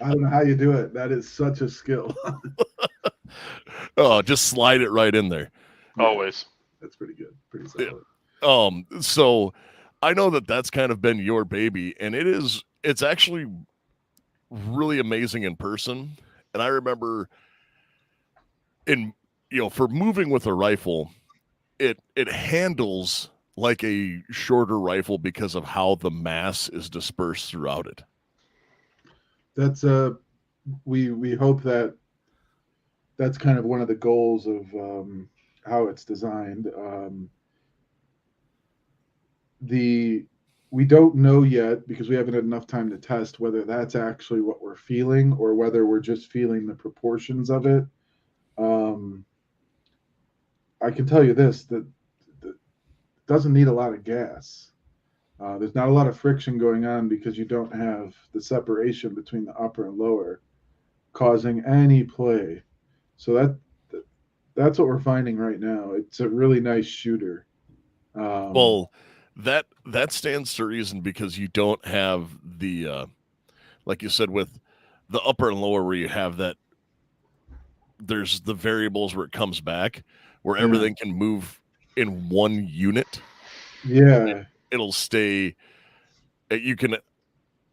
Speaker 3: I don't know how you do it. That is such a skill.
Speaker 4: Oh, just slide it right in there.
Speaker 2: Always.
Speaker 3: That's pretty good. Pretty solid.
Speaker 4: Yeah. So I know that that's kind of been your baby, and it's actually really amazing in person. And I remember for moving with a rifle, it handles like a shorter rifle because of how the mass is dispersed throughout it.
Speaker 3: That's we hope that's kind of one of the goals of how it's designed. We don't know yet, because we haven't had enough time to test, whether that's actually what we're feeling or whether we're just feeling the proportions of it. I can tell you this, that it doesn't need a lot of gas. There's not a lot of friction going on because you don't have the separation between the upper and lower causing any play. So that's what we're finding right now. It's a really nice shooter.
Speaker 4: That stands to reason, because you don't have the, like you said, with the upper and lower, where you have that, there's the variables where it comes back, where everything can move in one unit.
Speaker 3: Yeah.
Speaker 4: It'll stay, you can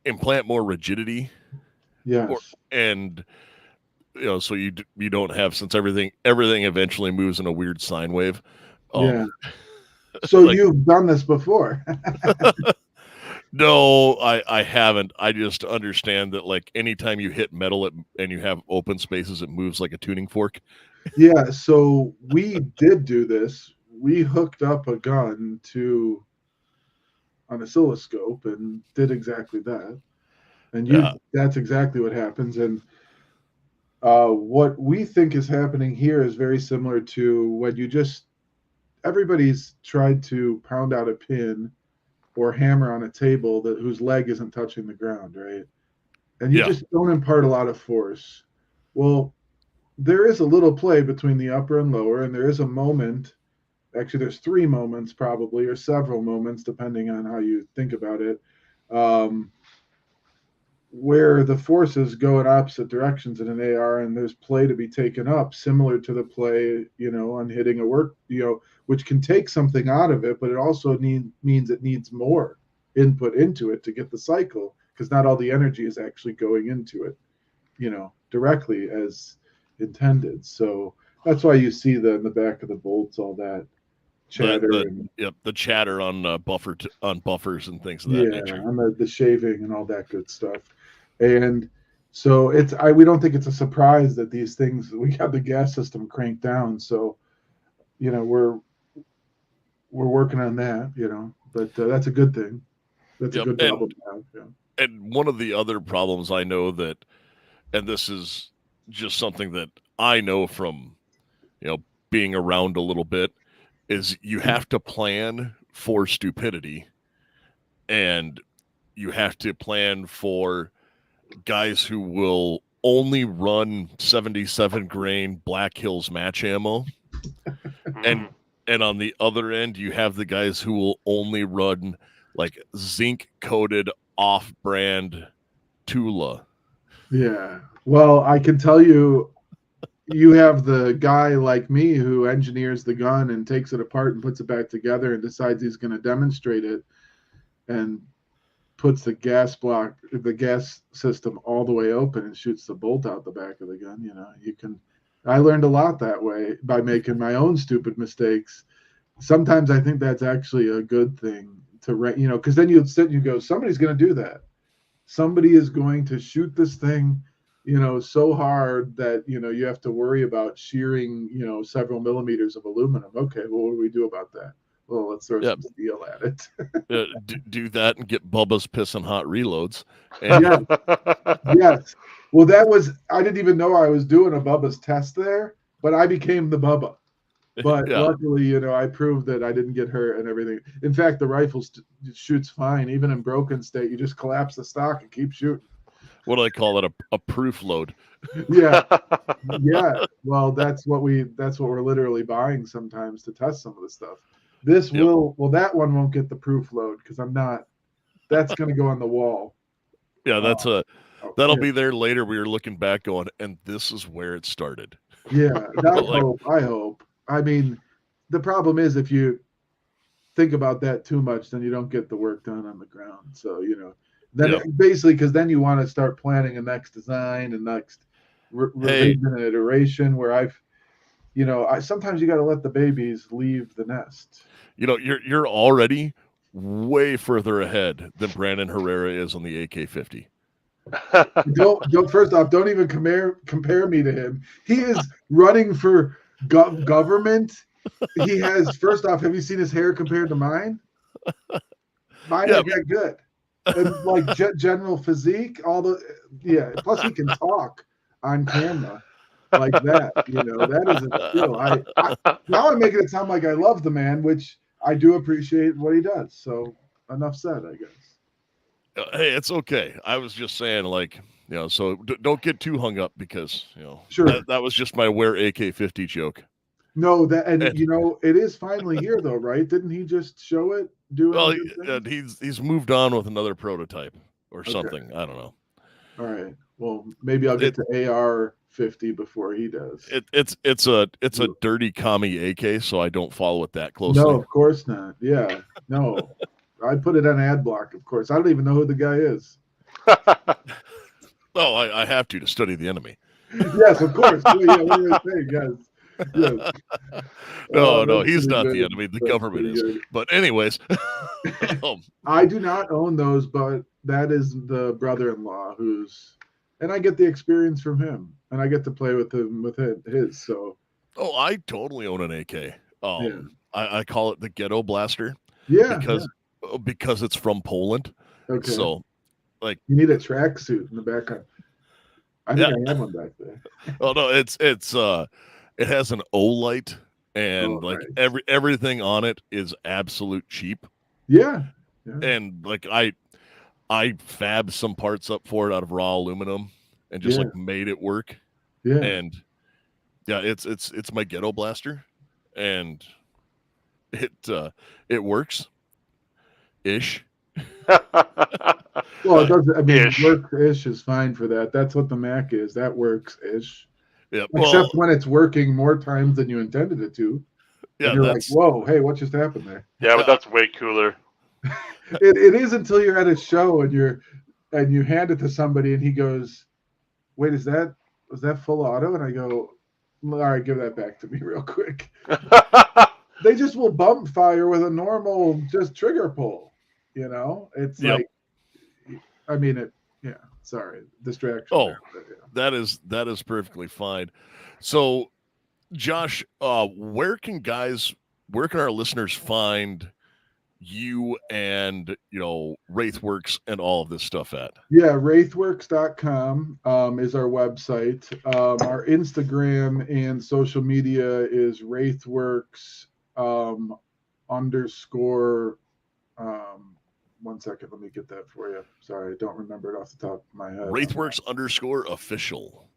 Speaker 4: implant more rigidity.
Speaker 3: Yes.
Speaker 4: So you don't have, since everything eventually moves in a weird sine wave.
Speaker 3: So you've done this before?
Speaker 4: No, I haven't. I just understand that, like, anytime you hit metal and you have open spaces, it moves like a tuning fork.
Speaker 3: Yeah, so we did do this. We hooked up a gun to an oscilloscope and did exactly that. And that's exactly what happens. And what we think is happening here is very similar to when everybody's tried to pound out a pin or hammer on a table whose leg isn't touching the ground, right? And you just don't impart a lot of force. Well, there is a little play between the upper and lower, and there is a moment. Actually, there's 3 moments probably, or several moments, depending on how you think about it, where the forces go in opposite directions in an AR, and there's play to be taken up, similar to the play, on hitting a work, which can take something out of it, but it also means it needs more input into it to get the cycle, because not all the energy is actually going into it, directly as intended. So that's why you see in the back of the bolts all that chatter
Speaker 4: the chatter on on buffers and things of that nature.
Speaker 3: On the shaving and all that good stuff. And so we don't think it's a surprise that these things, we have the gas system cranked down. So we're working on that, but that's a good thing. That's a good problem to have. Yeah.
Speaker 4: And one of the other problems I know that, and this is just something that I know from being around a little bit, is you have to plan for stupidity, and you have to plan for guys who will only run 77 grain Black Hills match ammo. and on the other end, you have the guys who will only run like zinc coated off brand Tula.
Speaker 3: Yeah. Well, I can tell you, you have the guy like me who engineers the gun and takes it apart and puts it back together and decides he's going to demonstrate it and puts the gas system all the way open and shoots the bolt out the back of the gun. I learned a lot that way by making my own stupid mistakes. Sometimes I think that's actually a good thing to, because then you'd sit and you go, somebody's going to do that. Somebody is going to shoot this thing so hard that, you have to worry about shearing, several millimeters of aluminum. Okay, well, what do we do about that? Well, let's throw some steel at it.
Speaker 4: Do that and get Bubba's pissing hot reloads.
Speaker 3: And yes. Well, I didn't even know I was doing a Bubba's test there, but I became the Bubba. But luckily, I proved that I didn't get hurt and everything. In fact, the rifle shoots fine. Even in broken state, you just collapse the stock and keep shooting.
Speaker 4: What do they call it? A proof load.
Speaker 3: Yeah. Well, that's what we're literally buying sometimes to test some of the stuff. That one won't get the proof load because that's going to go on the wall.
Speaker 4: Yeah, that'll be there later. We were looking back going, and this is where it started.
Speaker 3: Yeah, I hope. I mean, the problem is if you think about that too much, then you don't get the work done on the ground. So, basically, because then you want to start planning a next design and next revision and iteration where sometimes you got to let the babies leave the nest.
Speaker 4: You're already way further ahead than Brandon Herrera is on the AK-50.
Speaker 3: Don't first off, don't even compare me to him. He is running for government. He has, first off, have you seen his hair compared to mine? Mine ain't that good. And like general physique, plus he can talk on camera like that. That is a skill. Now I'm making it sound like I love the man, which I do appreciate what he does. So enough said, I guess.
Speaker 4: Hey, it's okay. I was just saying, so don't get too hung up because,
Speaker 3: sure.
Speaker 4: That was just my wear AK-50 joke.
Speaker 3: No, it is finally here though, right? Didn't he just show it?
Speaker 4: He's moved on with another prototype or something. I don't know.
Speaker 3: All right. Well, maybe I'll get to AR-50 before he does.
Speaker 4: It's a dirty commie AK, so I don't follow it that closely.
Speaker 3: No, of course not. Yeah, no. I put it on ad block, of course. I don't even know who the guy is.
Speaker 4: Oh, I have to study the enemy.
Speaker 3: Yes, of course. What are you saying, guys? Yes.
Speaker 4: No, he's not the enemy. The government is. Good. But anyways,
Speaker 3: I do not own those, but that is the brother-in-law and I get the experience from him, and I get to play with him with his. So.
Speaker 4: Oh, I totally own an AK. I call it the Ghetto Blaster.
Speaker 3: Yeah.
Speaker 4: Because it's from Poland.
Speaker 3: Okay.
Speaker 4: So, you
Speaker 3: need a tracksuit in the background. I think I have one back there.
Speaker 4: Oh no, it has an O-light and nice. Everything on it is absolute cheap.
Speaker 3: Yeah.
Speaker 4: And I fabbed some parts up for it out of raw aluminum and just made it work.
Speaker 3: Yeah.
Speaker 4: And Yeah, it's my ghetto blaster, and it works ish.
Speaker 3: Well, it doesn't. I mean,
Speaker 2: Ish.
Speaker 3: work-ish is fine for that. That's what the Mac is. That works-ish.
Speaker 4: Yeah,
Speaker 3: Except when it's working more times than you intended it to, and you're like, "Whoa, hey, what just happened there?"
Speaker 2: Yeah, but that's way cooler.
Speaker 3: It is until you're at a show and you hand it to somebody and he goes, "Wait, was that full auto?" And I go, "All right, give that back to me real quick." They just will bump fire with a normal just trigger pull. It's
Speaker 4: Yep.
Speaker 3: like, I mean it. Yeah, sorry, distraction.
Speaker 4: Oh,
Speaker 3: there, but yeah.
Speaker 4: that is perfectly fine. So, Josh, where can our listeners find you and Wraithworks and all of this stuff at?
Speaker 3: Yeah, Wraithworks.com is our website. Our Instagram and social media is Wraithworks underscore. One second, let me get that for you. Sorry, I don't remember it off the top of my head.
Speaker 4: Wraithworks underscore official.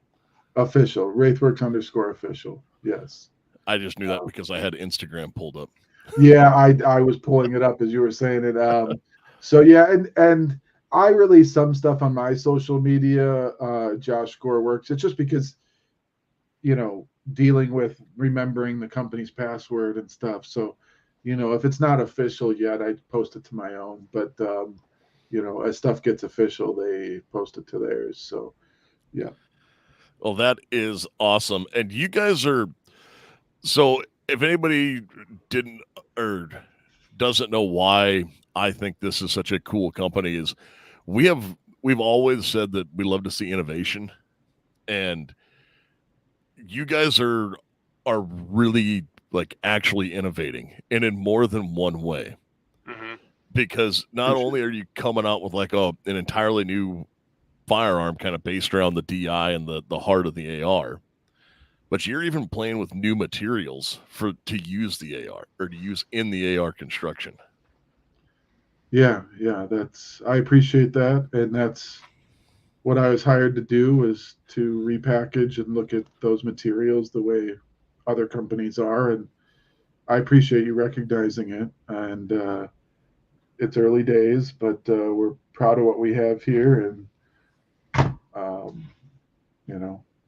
Speaker 3: Official. Wraithworks underscore official. Yes.
Speaker 4: I just knew that because I had Instagram pulled up.
Speaker 3: Yeah, I was pulling it up as you were saying it. So yeah, and I release some stuff on my social media. Josh Score Works. It's just because, dealing with remembering the company's password and stuff. So, if it's not official yet, I post it to my own. But as stuff gets official, they post it to theirs. So, yeah.
Speaker 4: Well, that is awesome. And you guys are so. If anybody didn't or doesn't know why I think this is such a cool company, is we've always said that we love to see innovation, and you guys are really like actually innovating, and in more than one way.
Speaker 2: Mm-hmm.
Speaker 4: Because not only are you coming out with like an entirely new firearm kind of based around the DI and the heart of the AR, but you're even playing with new materials to use the AR or to use in the AR construction.
Speaker 3: Yeah, I appreciate that, and that's what I was hired to do, was to repackage and look at those materials the way other companies are, and I appreciate you recognizing it. And it's early days, but we're proud of what we have here, and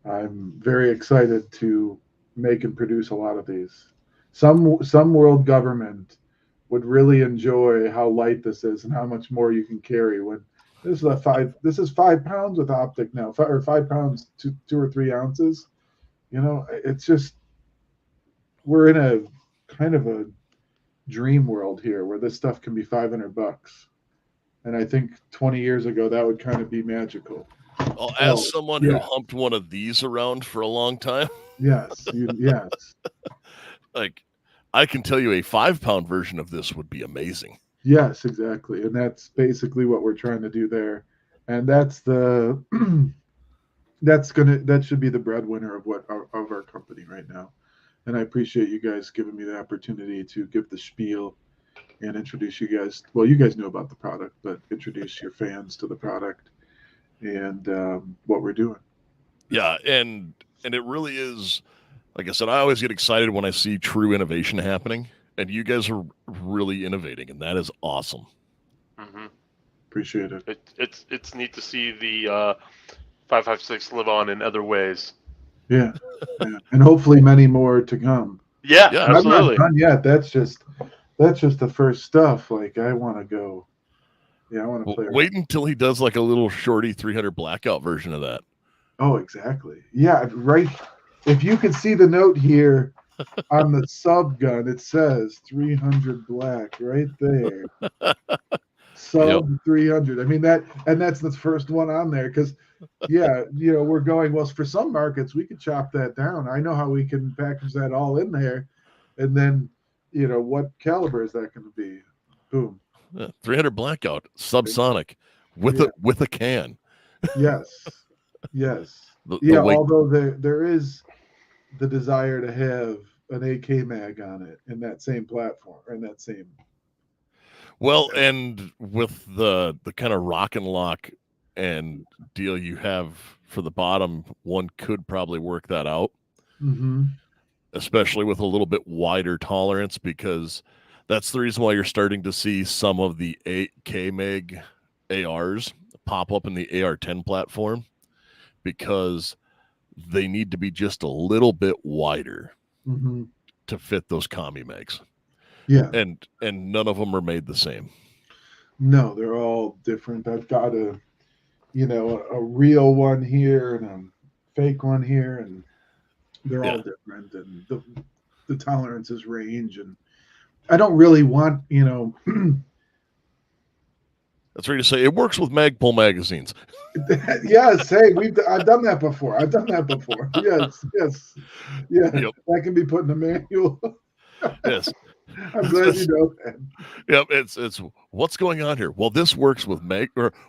Speaker 3: I'm very excited to make and produce a lot of these. Some world government would really enjoy how light this is and how much more you can carry. When this is 5 pounds with optic now, or 5 pounds, 2 or 3 ounces. It's just, we're in a kind of a dream world here where this stuff can be $500. And I think 20 years ago that would kind of be magical.
Speaker 4: Well, as someone who humped one of these around for a long time,
Speaker 3: yes,
Speaker 4: like, I can tell you a 5 pound version of this would be amazing.
Speaker 3: Yes, exactly, and that's basically what we're trying to do there, and that's that should be the breadwinner of our company right now. And I appreciate you guys giving me the opportunity to give the spiel and introduce you guys. Well, you guys know about the product, but introduce your fans to the product and what we're doing.
Speaker 4: Yeah, and it really is, like I said, I always get excited when I see true innovation happening, and you guys are really innovating, and that is awesome.
Speaker 2: Mm-hmm.
Speaker 3: Appreciate it.
Speaker 2: It's neat to see the 5.56 live on in other ways.
Speaker 3: Yeah. And hopefully many more to come.
Speaker 2: Yeah, absolutely.
Speaker 3: I'm not done yet. That's just the first stuff. Like, I want to go. Yeah, I want to play.
Speaker 4: Wait until he does like a little shorty 300 blackout version of that.
Speaker 3: Oh, exactly. Yeah, right. If you can see the note here on the sub gun, it says 300 black right there. Sub 300. I mean, that's the first one on there, because we're going, well, for some markets we could chop that down. I know how we can package that all in there, and then what caliber is that going to be? Boom.
Speaker 4: 300 blackout subsonic with a can.
Speaker 3: Yes. Although there is the desire to have an AK mag on it in that same platform, or in that same.
Speaker 4: Well, and with the kind of rock and lock and deal you have for the bottom, one could probably work that out.
Speaker 3: Mm-hmm.
Speaker 4: especially with a little bit wider tolerance, because that's the reason why you're starting to see some of the 8K meg ARs pop up in the AR-10 platform, because they need to be just a little bit wider
Speaker 3: Mm-hmm.
Speaker 4: to fit those commie megs.
Speaker 3: Yeah.
Speaker 4: And none of them are made the same.
Speaker 3: No, they're all different. I've got a real one here and a fake one here, and they're all different, and the tolerances range. And I don't really want,
Speaker 4: That's right to say it works with Magpul magazines.
Speaker 3: Yes, hey, I've done that before. Yes. Yeah.
Speaker 4: Yep.
Speaker 3: That can be put in the manual.
Speaker 4: Yes.
Speaker 3: I'm glad you know that.
Speaker 4: Yep, it's what's going on here. Well, this works with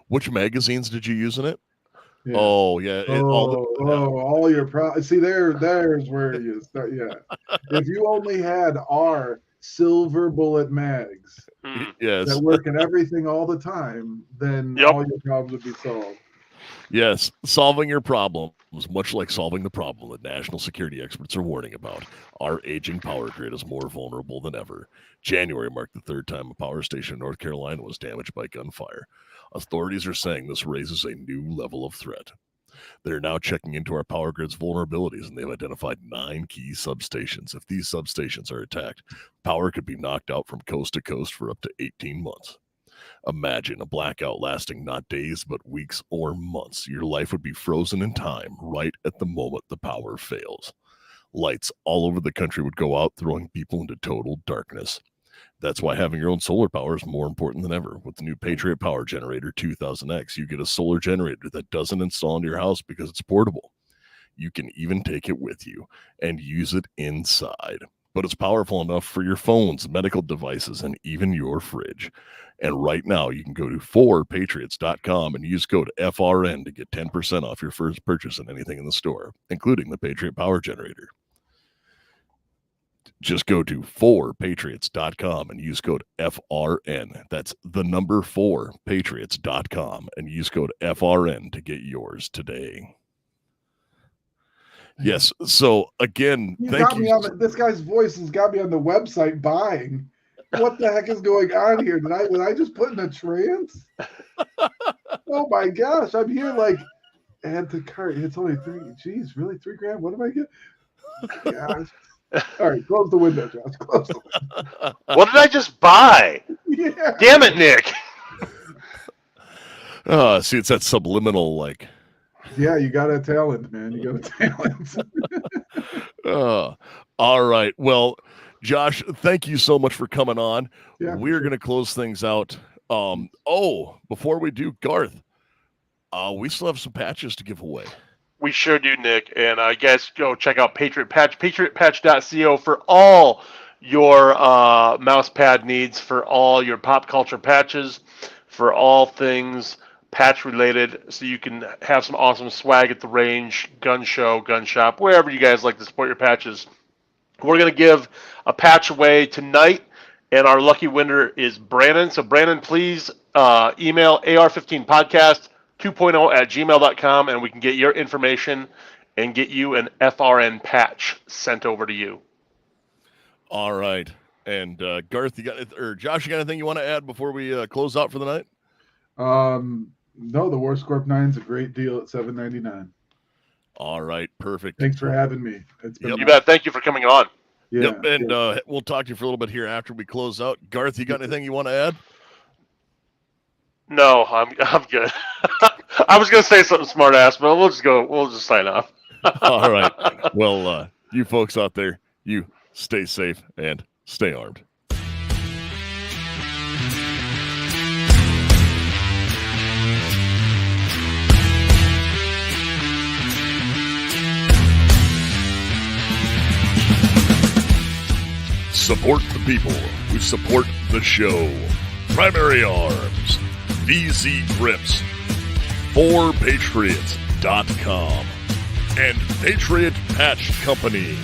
Speaker 4: which magazines did you use in it?
Speaker 3: Yeah.
Speaker 4: Oh yeah.
Speaker 3: All your see there's where you start. Yeah. If you only had our silver bullet mags
Speaker 4: yes,
Speaker 3: that work in everything all the time, then all your problems would be solved.
Speaker 4: Yes, solving your problems, much like solving the problem that national security experts are warning about. Our aging power grid is more vulnerable than ever. January marked the third time a power station in North Carolina was damaged by gunfire. Authorities are saying this raises a new level of threat. They're now checking into our power grid's vulnerabilities, and they've identified 9 key substations. If these substations are attacked, power could be knocked out from coast to coast for up to 18 months. Imagine a blackout lasting not days, but weeks or months. Your life would be frozen in time right at the moment the power fails. Lights all over the country would go out, throwing people into total darkness. That's why having your own solar power is more important than ever. With the new Patriot Power Generator 2000X, you get a solar generator that doesn't install into your house because it's portable. You can even take it with you and use it inside. But it's powerful enough for your phones, medical devices, and even your fridge. And right now, you can go to 4patriots.com and use code FRN to get 10% off your first purchase in anything in the store, including the Patriot Power Generator. Just go to 4patriots.com and use code FRN. That's the number 4patriots.com and use code FRN to get yours today. Yes. So again, thank you.
Speaker 3: This guy's voice has got me on the website buying. What the heck is going on here? Was I just put in a trance? Oh my gosh. I'm here like add to cart. It's only $3. Geez, really? $3,000? What am I getting? Gosh. All right, close the window, Josh. Close the window.
Speaker 2: What did I just buy?
Speaker 3: Yeah.
Speaker 2: Damn it, Nick.
Speaker 4: See, it's that subliminal, like.
Speaker 3: Yeah, you got a talent, man. You got a talent.
Speaker 4: All right. Well, Josh, thank you so much for coming on.
Speaker 3: Yeah,
Speaker 4: we're going to close things out. Before we do, Garth, we still have some patches to give away.
Speaker 2: We sure do, Nick. And I guess go check out Patriot Patch, patriotpatch.co for all your mouse pad needs, for all your pop culture patches, for all things patch related, so you can have some awesome swag at the range, gun show, gun shop, wherever you guys like to support your patches. We're going to give a patch away tonight, and our lucky winner is Brandon. So Brandon, please email AR-15podcast 2.0 at gmail.com, and we can get your information and get you an FRN patch sent over to you.
Speaker 4: All right. And Garth, Josh, you got anything you want to add before we close out for the night?
Speaker 3: No, the War Scorp 9 is a great deal at $7.99.
Speaker 4: All right, perfect.
Speaker 3: Thanks for having me. It's been
Speaker 2: You bet. Thank you for coming on.
Speaker 3: Yeah,
Speaker 4: yep, and we'll talk to you for a little bit here after we close out. Garth, you got anything you want to add?
Speaker 2: No, I'm good. I was gonna say something smart ass, but we'll just sign off.
Speaker 4: All right. Well, you folks out there, you stay safe and stay armed. Support the people who support the show. Primary Arms, VZ Grips, 4patriots.com, and Patriot Patch Company.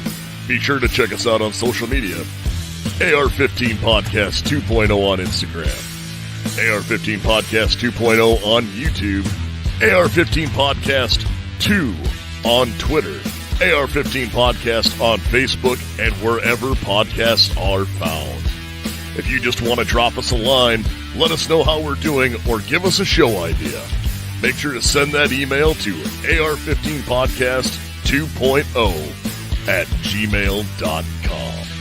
Speaker 4: Be sure to check us out on social media. AR-15 Podcast 2.0 on Instagram. AR-15 Podcast 2.0 on YouTube. AR-15 Podcast 2 on Twitter.
Speaker 1: AR-15 Podcast on Facebook and wherever podcasts are found. If you just want to drop us a line, let us know how we're doing, or give us a show idea, make sure to send that email to AR-15podcast 2.0 at gmail.com.